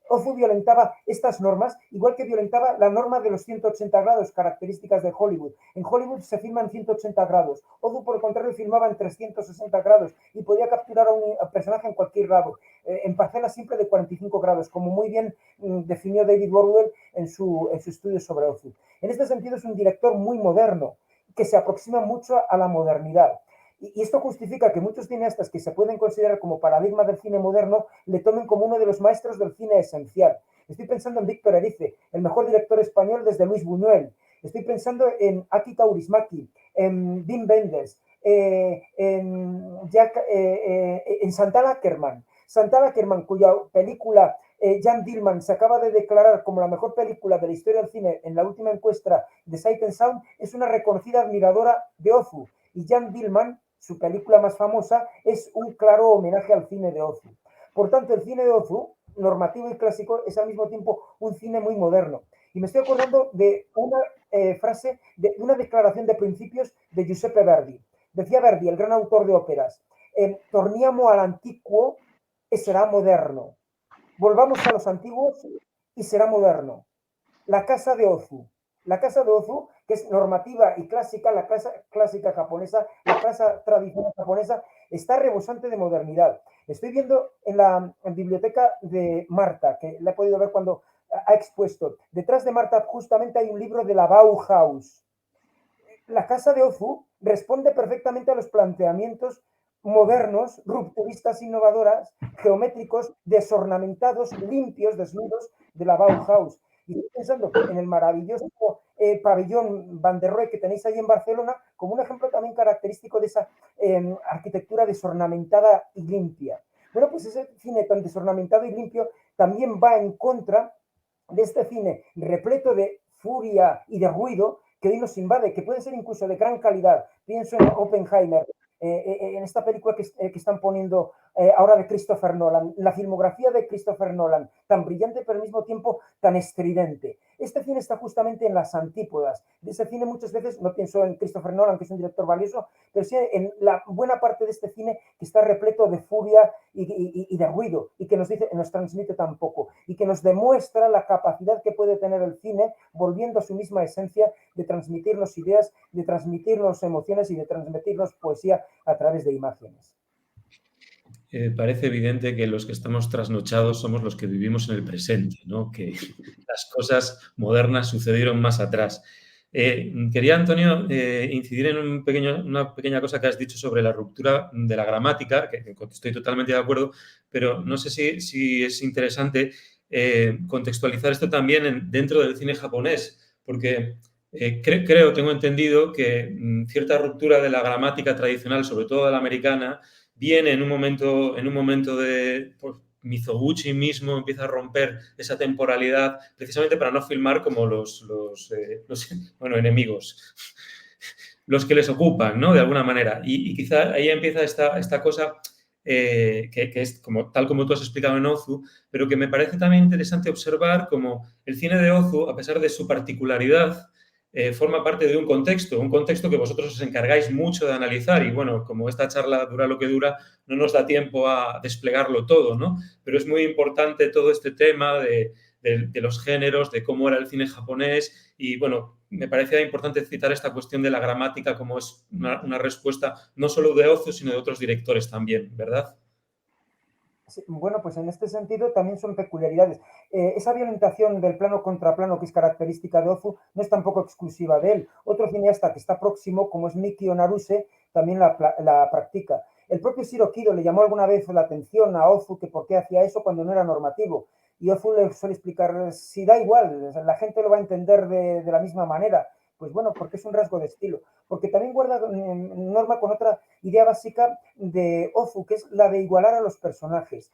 Ozu violentaba estas normas, igual que violentaba la norma de los 180 grados, características de Hollywood. En Hollywood se filma en 180 grados. Ozu, por el contrario, filmaba en 360 grados y podía capturar a un personaje en cualquier lado, en parcelas siempre de 45 grados, como muy bien definió David Orwell en su estudio sobre Ozu. En este sentido, es un director muy moderno, que se aproxima mucho a la modernidad. Y esto justifica que muchos cineastas que se pueden considerar como paradigma del cine moderno le tomen como uno de los maestros del cine esencial. Estoy pensando en Víctor Erice, el mejor director español desde Luis Buñuel. Estoy pensando en Aki Kaurismäki, en Wim Wenders, en Chantal Akerman. Chantal Akerman, cuya película Jan Dillman se acaba de declarar como la mejor película de la historia del cine en la última encuesta de Sight and Sound, es una reconocida admiradora de Ozu. Y Jan Dillman, su película más famosa, es un claro homenaje al cine de Ozu. Por tanto, el cine de Ozu, normativo y clásico, es al mismo tiempo un cine muy moderno. Y me estoy acordando de una frase, de una declaración de principios de Giuseppe Verdi. Decía Verdi, el gran autor de óperas, torniamo all'antiquo e será moderno. Volvamos a los antiguos y será moderno. La casa de Ozu. La casa de Ozu, que es normativa y clásica, la casa clásica japonesa, la casa tradicional japonesa, está rebosante de modernidad. Estoy viendo en la biblioteca de Marta, que la he podido ver cuando ha expuesto. Detrás de Marta justamente hay un libro de la Bauhaus. La casa de Ozu responde perfectamente a los planteamientos modernos, rupturistas, innovadoras, geométricos, desornamentados, limpios, desnudos de la Bauhaus. Y estoy pensando en el maravilloso pabellón Van der Rohe que tenéis ahí en Barcelona como un ejemplo también característico de esa arquitectura desornamentada y limpia. Bueno, pues ese cine tan desornamentado y limpio también va en contra de este cine repleto de furia y de ruido que hoy nos invade, que puede ser incluso de gran calidad. Pienso en Oppenheimer, en esta película que están poniendo ahora de Christopher Nolan, la filmografía de Christopher Nolan, tan brillante pero al mismo tiempo tan estridente. Este cine está justamente en las antípodas. De ese cine muchas veces, no pienso en Christopher Nolan, que es un director valioso, pero sí en la buena parte de este cine que está repleto de furia y de ruido, y que nos transmite tan poco, y que nos demuestra la capacidad que puede tener el cine, volviendo a su misma esencia, de transmitirnos ideas, de transmitirnos emociones y de transmitirnos poesía a través de imágenes. Parece evidente que los que estamos trasnochados somos los que vivimos en el presente, ¿no? Que las cosas modernas sucedieron más atrás. Quería, Antonio, incidir en una pequeña cosa que has dicho sobre la ruptura de la gramática, que estoy totalmente de acuerdo, pero no sé si es interesante contextualizar esto también dentro del cine japonés, porque tengo entendido que cierta ruptura de la gramática tradicional, sobre todo de la americana, viene en un momento de, Mizoguchi mismo empieza a romper esa temporalidad precisamente para no filmar como los enemigos, los que les ocupan, ¿no? De alguna manera. Y quizá ahí empieza esta cosa que es tal como tú has explicado en Ozu, pero que me parece también interesante observar como el cine de Ozu, a pesar de su particularidad, forma parte de un contexto que vosotros os encargáis mucho de analizar y, bueno, como esta charla dura lo que dura, no nos da tiempo a desplegarlo todo, ¿no? Pero es muy importante todo este tema de los géneros, de cómo era el cine japonés y, bueno, me parecía importante citar esta cuestión de la gramática como es una respuesta no solo de Ozu, sino de otros directores también, ¿verdad? Sí, bueno, pues en este sentido también son peculiaridades. Esa violentación del plano contra plano que es característica de Ozu no es tampoco exclusiva de él. Otro cineasta que está próximo, como es Mikio Naruse, también la practica. El propio Shiro Kido le llamó alguna vez la atención a Ozu que por qué hacía eso cuando no era normativo. Y Ozu le suele explicar, si da igual, la gente lo va a entender de la misma manera. Pues bueno, porque es un rasgo de estilo. Porque también guarda norma con otra idea básica de Ozu, que es la de igualar a los personajes.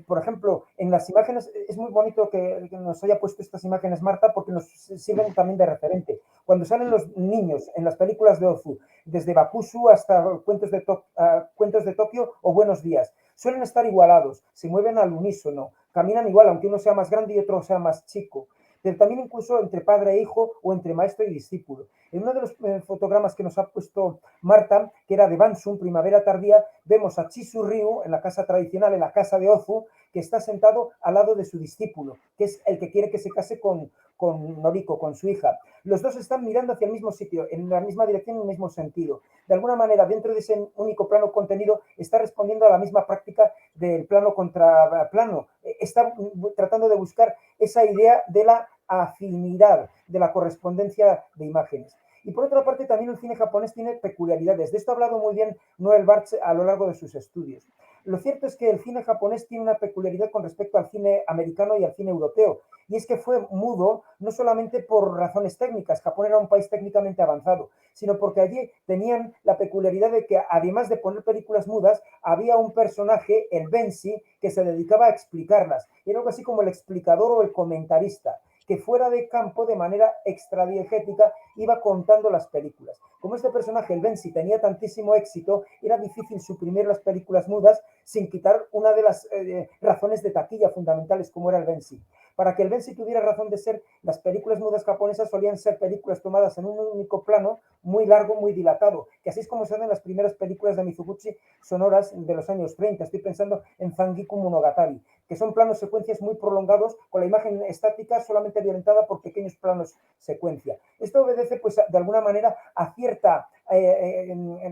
Por ejemplo, en las imágenes, es muy bonito que nos haya puesto estas imágenes Marta, porque nos sirven también de referente. Cuando salen los niños en las películas de Ozu, desde Bakushu hasta Cuentos de Tokio o Buenos Días, suelen estar igualados, se mueven al unísono, caminan igual, aunque uno sea más grande y otro sea más chico, pero también incluso entre padre e hijo o entre maestro y discípulo. En uno de los fotogramas que nos ha puesto Marta, que era de Bansum, Primavera Tardía, vemos a Chisu Ryu en la casa tradicional, en la casa de Ozu, que está sentado al lado de su discípulo, que es el que quiere que se case con Noriko, con su hija. Los dos están mirando hacia el mismo sitio, en la misma dirección, en el mismo sentido. De alguna manera, dentro de ese único plano contenido, está respondiendo a la misma práctica del plano contra plano. Está tratando de buscar esa idea de la afinidad, de la correspondencia de imágenes. Y por otra parte, también el cine japonés tiene peculiaridades. De esto ha hablado muy bien Noel Barthes a lo largo de sus estudios. Lo cierto es que el cine japonés tiene una peculiaridad con respecto al cine americano y al cine europeo, y es que fue mudo no solamente por razones técnicas, Japón era un país técnicamente avanzado, sino porque allí tenían la peculiaridad de que además de poner películas mudas, había un personaje, el Benshi, que se dedicaba a explicarlas. Era algo así como el explicador o el comentarista, que fuera de campo, de manera extradiegética, iba contando las películas. Como este personaje, el Benshi, tenía tantísimo éxito, era difícil suprimir las películas mudas sin quitar una de las razones de taquilla fundamentales como era el Benshi. Para que el Benshi tuviera razón de ser, las películas mudas japonesas solían ser películas tomadas en un único plano, muy largo, muy dilatado, que así es como se hacen las primeras películas de Mizoguchi sonoras de los años 30. Estoy pensando en Zangiku Monogatari, que son planos secuencias muy prolongados, con la imagen estática solamente violentada por pequeños planos secuencia. Esto obedece, pues, de alguna manera a cierta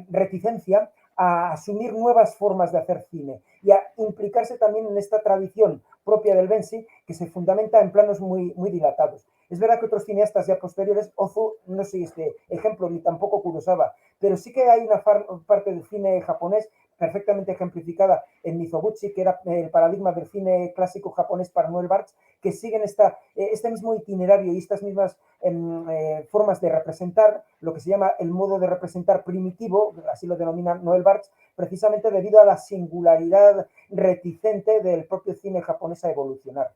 reticencia a asumir nuevas formas de hacer cine y a implicarse también en esta tradición propia del Benshi, que se fundamenta en planos muy, muy dilatados. Es verdad que otros cineastas ya posteriores, Ozu no sigue este ejemplo, ni tampoco Kurosawa, pero sí que hay una parte del cine japonés perfectamente ejemplificada en Mizoguchi, que era el paradigma del cine clásico japonés para Noel Barthes, que siguen este mismo itinerario y estas mismas formas de representar, lo que se llama el modo de representar primitivo, así lo denomina Noel Barthes, precisamente debido a la singularidad reticente del propio cine japonés a evolucionar.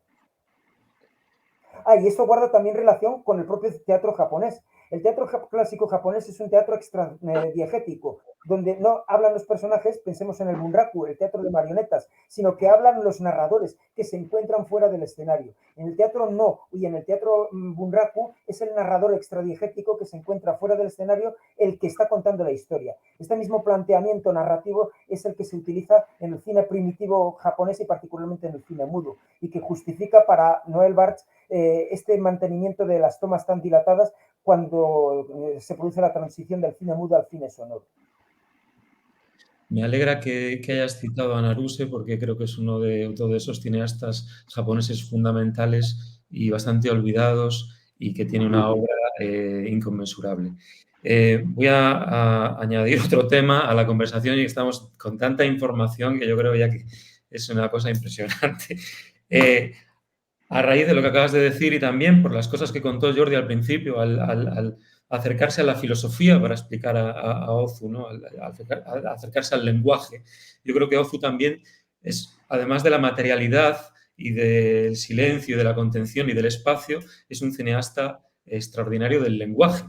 Y esto guarda también relación con el propio teatro japonés. El teatro clásico japonés es un teatro extradiegético, donde no hablan los personajes, pensemos en el bunraku, el teatro de marionetas, sino que hablan los narradores que se encuentran fuera del escenario. En el teatro no, y en el teatro bunraku es el narrador extradiegético que se encuentra fuera del escenario el que está contando la historia. Este mismo planteamiento narrativo es el que se utiliza en el cine primitivo japonés y particularmente en el cine mudo, y que justifica para Noel Barthes este mantenimiento de las tomas tan dilatadas cuando se produce la transición del cine mudo al cine sonoro. Me alegra que hayas citado a Naruse porque creo que es uno de esos cineastas japoneses fundamentales y bastante olvidados y que tiene una obra inconmensurable. Voy a añadir otro tema a la conversación y estamos con tanta información que yo creo ya que es una cosa impresionante. A raíz de lo que acabas de decir y también por las cosas que contó Jordi al principio, al acercarse a la filosofía para explicar a Ozu, ¿no? Al acercarse al lenguaje. Yo creo que Ozu también es además de la materialidad y del silencio, de la contención y del espacio, es un cineasta extraordinario del lenguaje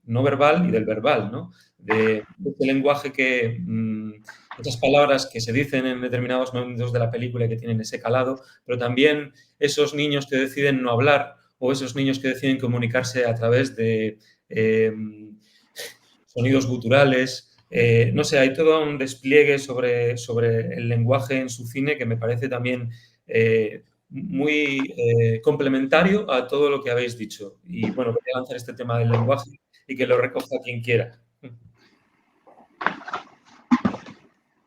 no verbal y del verbal, ¿no? De ese lenguaje que, esas palabras que se dicen en determinados momentos de la película y que tienen ese calado, pero también esos niños que deciden no hablar o esos niños que deciden comunicarse a través de sonidos guturales. No sé, hay todo un despliegue sobre el lenguaje en su cine que me parece también muy complementario a todo lo que habéis dicho. Y bueno, voy a lanzar este tema del lenguaje y que lo recoja quien quiera.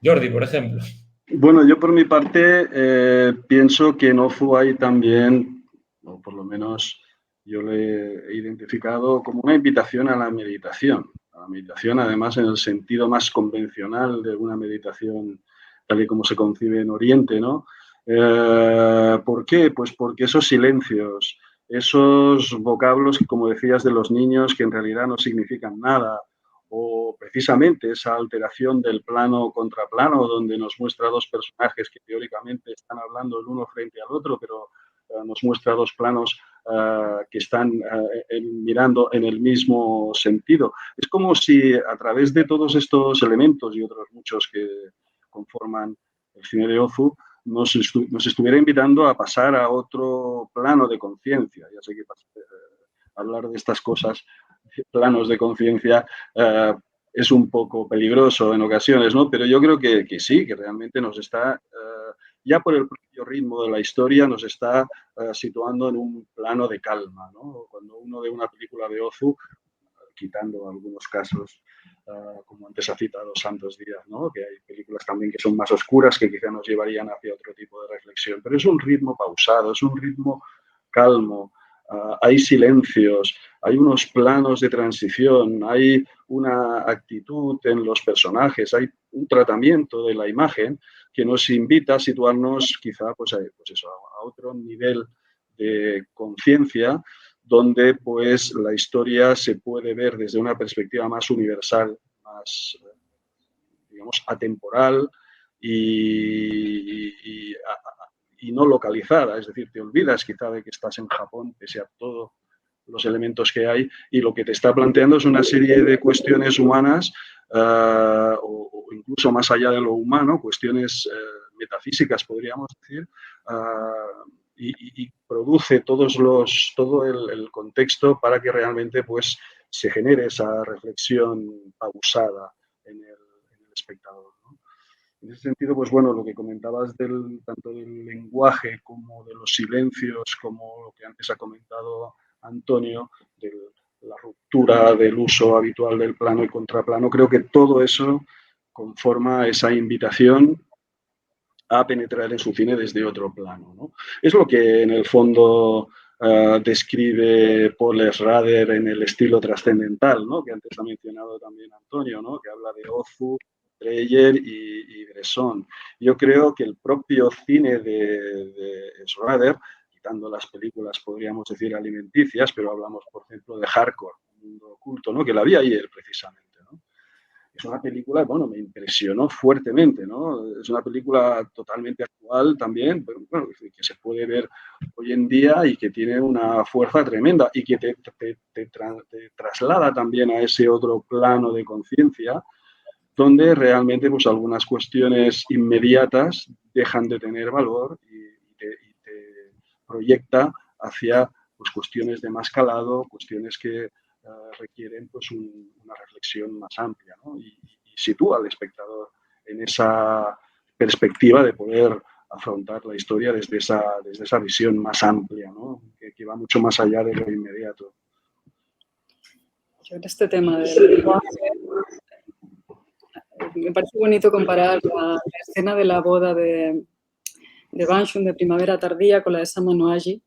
Jordi, por ejemplo. Bueno, yo por mi parte pienso que en Ozu hay también, o por lo menos yo lo he identificado como una invitación a la meditación. A la meditación, además, en el sentido más convencional de una meditación tal y como se concibe en Oriente, ¿no? ¿Por qué? Pues porque esos silencios, esos vocablos, como decías, de los niños que en realidad no significan nada, o precisamente esa alteración del plano contra plano, donde nos muestra dos personajes que teóricamente están hablando el uno frente al otro, pero nos muestra dos planos que están mirando en el mismo sentido. Es como si a través de todos estos elementos y otros muchos que conforman el cine de Ozu, nos estuviera invitando a pasar a otro plano de conciencia. Ya sé que hablar de estas cosas, planos de conciencia, es un poco peligroso en ocasiones, ¿no? Pero yo creo que sí, que realmente nos está, ya por el propio ritmo de la historia, nos está situando en un plano de calma, ¿no? Cuando uno ve una película de Ozu, quitando algunos casos, como antes ha citado Santos Díaz, ¿no? Que hay películas también que son más oscuras, que quizá nos llevarían hacia otro tipo de reflexión, pero es un ritmo pausado, es un ritmo calmo. Hay silencios, hay unos planos de transición, hay una actitud en los personajes, hay un tratamiento de la imagen que nos invita a situarnos quizá pues eso, a otro nivel de conciencia, donde pues la historia se puede ver desde una perspectiva más universal, más, digamos, atemporal y no localizada, es decir, te olvidas quizá de que estás en Japón, pese a todos los elementos que hay, y lo que te está planteando es una serie de cuestiones humanas o incluso más allá de lo humano, cuestiones metafísicas, podríamos decir, y produce todo el contexto para que realmente pues, se genere esa reflexión pausada en el espectador, ¿no? En ese sentido, pues bueno, lo que comentabas tanto del lenguaje como de los silencios, como lo que antes ha comentado Antonio, de la ruptura del uso habitual del plano y contraplano, creo que todo eso conforma esa invitación a penetrar en su cine desde otro plano, ¿no? Es lo que en el fondo describe Paul Schrader en el estilo trascendental, ¿no? Que antes ha mencionado también Antonio, ¿no? Que habla de Ozu, Dreyer y Bresson. Yo creo que el propio cine de Schrader, quitando las películas, podríamos decir, alimenticias, pero hablamos, por ejemplo, de Hardcore, un mundo oculto, ¿no? Que la vi ayer, precisamente, ¿no? Es una película, bueno, me impresionó fuertemente, ¿no? Es una película totalmente actual también, pero bueno, que se puede ver hoy en día y que tiene una fuerza tremenda y que te traslada también a ese otro plano de conciencia donde realmente pues algunas cuestiones inmediatas dejan de tener valor y te proyecta hacia pues, cuestiones de más calado, cuestiones que requieren pues, una reflexión más amplia, ¿no? Y sitúa al espectador en esa perspectiva de poder afrontar la historia desde esa visión más amplia, ¿no? Que va mucho más allá de lo inmediato. Yo en este tema del lenguaje me parece bonito comparar la escena de la boda de Banshun de Primavera Tardía con la de Sama no Aji,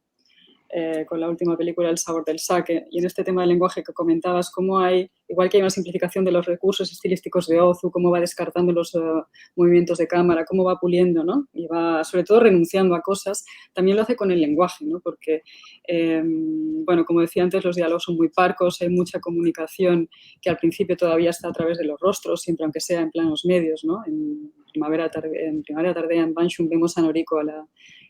con la última película El sabor del sake. Y en este tema del lenguaje que comentabas, cómo hay, igual que hay una simplificación de los recursos estilísticos de Ozu, cómo va descartando los movimientos de cámara, cómo va puliendo, ¿no? Y va, sobre todo, renunciando a cosas, también lo hace con el lenguaje, ¿no? Porque, bueno, como decía antes, los diálogos son muy parcos, hay mucha comunicación que al principio todavía está a través de los rostros, siempre aunque sea en planos medios, ¿no? En Primavera Tardía en Banshee vemos a Noriko,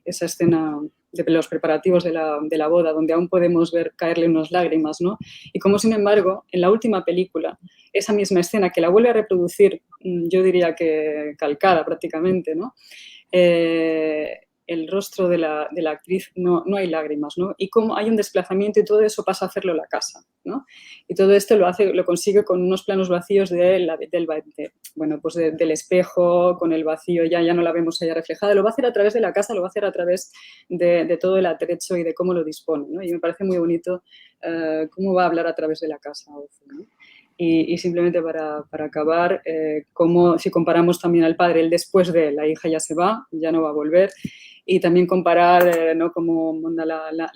esa escena de los preparativos de la boda, donde aún podemos ver caerle unas lágrimas, ¿no? Y como, sin embargo, en la última película, esa misma escena que la vuelve a reproducir, yo diría que calcada prácticamente, ¿no? El rostro de la actriz no hay lágrimas, ¿no? Y como hay un desplazamiento y todo eso pasa a hacerlo la casa, ¿no? Y todo esto lo consigue con unos planos vacíos del espejo, con el vacío, ya no la vemos allá reflejada. Lo va a hacer a través de la casa, lo va a hacer a través de todo el atrecho y de cómo lo dispone, ¿no? Y me parece muy bonito cómo va a hablar a través de la casa, ¿no? Y simplemente para acabar, si comparamos también al padre, el después de la hija ya se va, ya no va a volver, y también comparar ¿no? cómo monda la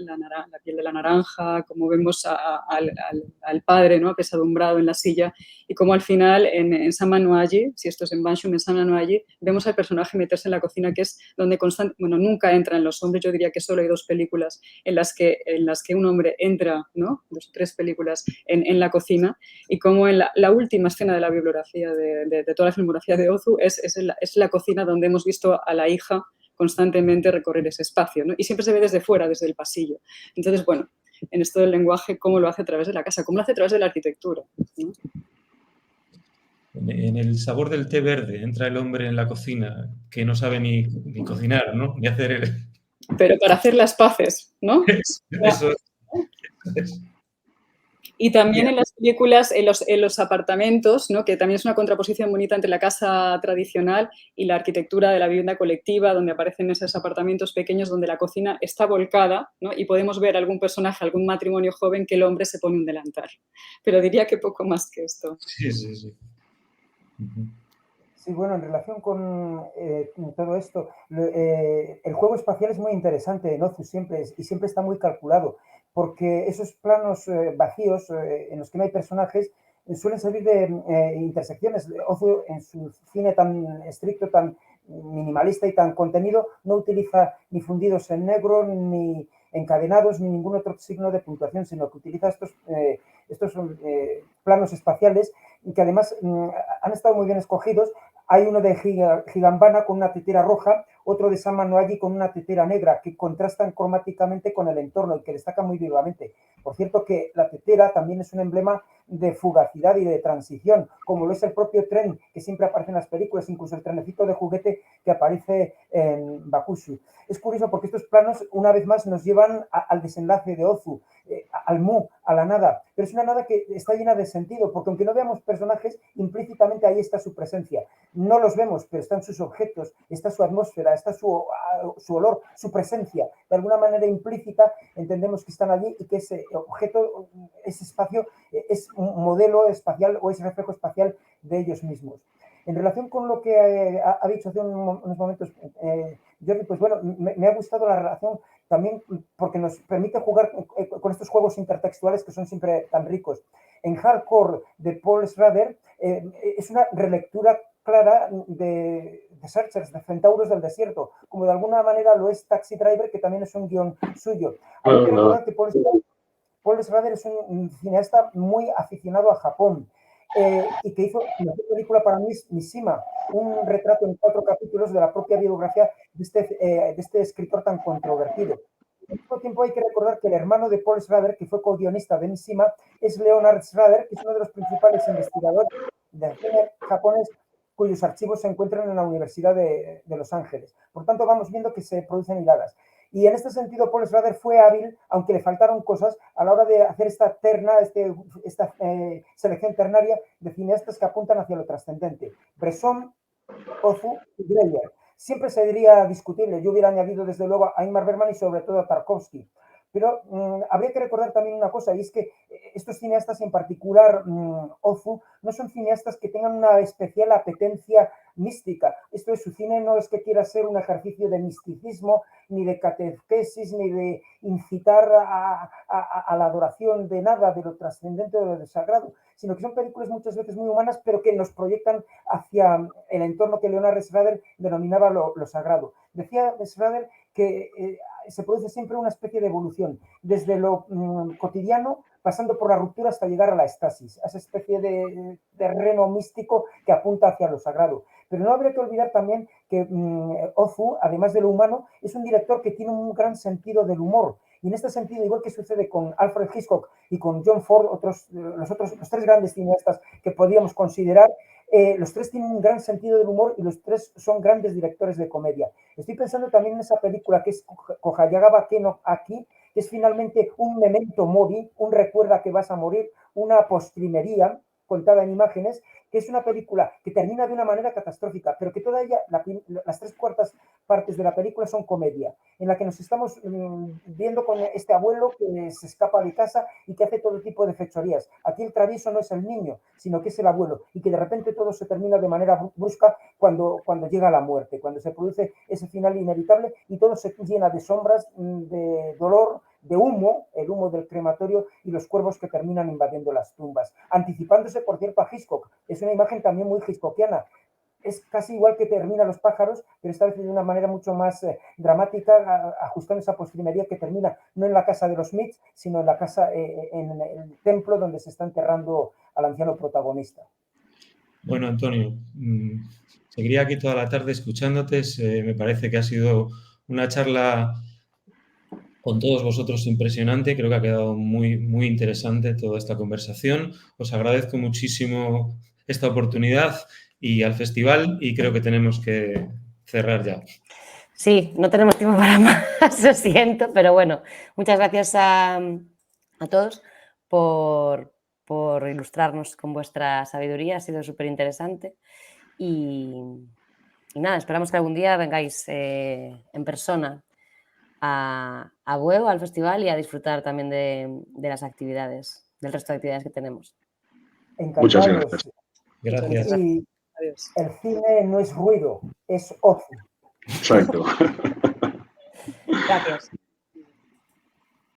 piel de la naranja, cómo vemos al padre, ¿no? apesadumbrado en la silla, y cómo al final en Sama no Aji, si esto es en Banshee, en Sama no Aji, vemos al personaje meterse en la cocina, que es donde nunca entran los hombres. Yo diría que solo hay 2 películas en las que un hombre entra, ¿no? 2 o 3 películas en la cocina, y como en la última escena de la bibliografía de toda la filmografía de Ozu es la cocina donde hemos visto a la hija constantemente recorrer ese espacio, ¿no? Y siempre se ve desde fuera, desde el pasillo. Entonces, bueno, en esto del lenguaje, cómo lo hace a través de la casa, cómo lo hace a través de la arquitectura, ¿no? En el sabor del té verde entra el hombre en la cocina que no sabe ni cocinar, ¿no? Ni hacer el... Pero para hacer las paces, ¿no? Eso es. Y también en las películas, en los apartamentos, ¿no? Que también es una contraposición bonita entre la casa tradicional y la arquitectura de la vivienda colectiva, donde aparecen esos apartamentos pequeños donde la cocina está volcada, ¿no? Y podemos ver algún personaje, algún matrimonio joven que el hombre se pone un delantal. Pero diría que poco más que esto. Sí, sí, sí. Sí, bueno, en relación con todo esto, el juego espacial es muy interesante en Ozu siempre, y siempre está muy calculado, porque esos planos vacíos en los que no hay personajes suelen servir de intersecciones. Ozu, en su cine tan estricto, tan minimalista y tan contenido, no utiliza ni fundidos en negro, ni encadenados, ni ningún otro signo de puntuación, sino que utiliza estos planos espaciales que además han estado muy bien escogidos. Hay uno de Higambana con una tetera roja, otro de Sama no Aji con una tetera negra, que contrastan cromáticamente con el entorno y que destacan muy vivamente. Por cierto que la tetera también es un emblema de fugacidad y de transición, como lo es el propio tren que siempre aparece en las películas, incluso el trenecito de juguete que aparece en Bakushu. Es curioso porque estos planos, una vez más, nos llevan al desenlace de Ozu, al Mu, a la nada, pero es una nada que está llena de sentido, porque aunque no veamos personajes, implícitamente ahí está su presencia. No los vemos, pero están sus objetos, está su atmósfera, está su olor, su presencia. De alguna manera implícita entendemos que están allí y que ese objeto, ese espacio, es un modelo espacial o es reflejo espacial de ellos mismos. En relación con lo que ha dicho hace unos momentos Jordi, pues bueno, me ha gustado la relación también porque nos permite jugar con estos juegos intertextuales que son siempre tan ricos. En Hardcore de Paul Schrader es una relectura clara de Searchers, de Centauros del Desierto, como de alguna manera lo es Taxi Driver, que también es un guión suyo. Hay que recordar que Paul Schrader es un cineasta muy aficionado a Japón y que hizo la película para mí es Mishima, un retrato en 4 capítulos de la propia biografía de este escritor tan controvertido. Al mismo tiempo hay que recordar que el hermano de Paul Schrader, que fue co-guionista de Mishima, es Leonard Schrader, que es uno de los principales investigadores del cine japonés cuyos archivos se encuentran en la Universidad de Los Ángeles. Por tanto, vamos viendo que se producen hiladas. Y en este sentido, Paul Schrader fue hábil, aunque le faltaron cosas, a la hora de hacer esta terna, esta selección ternaria de cineastas que apuntan hacia lo trascendente. Bresson, Ozu y Dreyer. Siempre sería discutible. Yo hubiera añadido desde luego a Ingmar Bergman y sobre todo a Tarkovsky. Pero habría que recordar también una cosa, y es que estos cineastas, en particular Ozu, no son cineastas que tengan una especial apetencia mística. Esto es, su cine no es que quiera ser un ejercicio de misticismo, ni de catequesis, ni de incitar a la adoración de nada, de lo trascendente o de lo sagrado, sino que son películas muchas veces muy humanas, pero que nos proyectan hacia el entorno que Leonard Schrader denominaba lo sagrado. Decía Schrader que se produce siempre una especie de evolución, desde lo cotidiano, pasando por la ruptura hasta llegar a la estasis, a esa especie de terreno místico que apunta hacia lo sagrado. Pero no habría que olvidar también que Ozu, además de lo humano, es un director que tiene un gran sentido del humor. Y en este sentido, igual que sucede con Alfred Hitchcock y con John Ford, los tres grandes cineastas que podríamos considerar, los tres tienen un gran sentido del humor y los tres son grandes directores de comedia. Estoy pensando también en esa película que es Kohayagaba Keno Aki, que es finalmente un memento mori, un recuerda que vas a morir, una postrimería contada en imágenes, que es una película que termina de una manera catastrófica, pero que toda ella, las 3/4 partes de la película son comedia, en la que nos estamos viendo con este abuelo que se escapa de casa y que hace todo tipo de fechorías. Aquí el travieso no es el niño, sino que es el abuelo, y que de repente todo se termina de manera brusca cuando llega la muerte, cuando se produce ese final inevitable y todo se llena de sombras, de dolor, de humo, el humo del crematorio y los cuervos que terminan invadiendo las tumbas. Anticipándose, por cierto, a Hitchcock. Es una imagen también muy hitchcockiana. Es casi igual que termina Los pájaros, pero esta vez de una manera mucho más dramática, ajustando esa postrimería que termina no en la casa de los Smiths, sino en la casa, en el templo donde se está enterrando al anciano protagonista. Bueno, Antonio, seguiría aquí toda la tarde escuchándote. Me parece que ha sido una charla con todos vosotros impresionante. Creo que ha quedado muy, muy interesante toda esta conversación. Os agradezco muchísimo esta oportunidad y al festival, y creo que tenemos que cerrar ya. Sí, no tenemos tiempo para más, lo siento, pero bueno, muchas gracias a todos por ilustrarnos con vuestra sabiduría, ha sido súper interesante y nada, esperamos que algún día vengáis en persona a Bueu, al festival, y a disfrutar también de las actividades, del resto de actividades que tenemos. Encantados. Muchas gracias. Gracias. Y Adiós. el cine no es ruido, es ocio. Exacto. Gracias.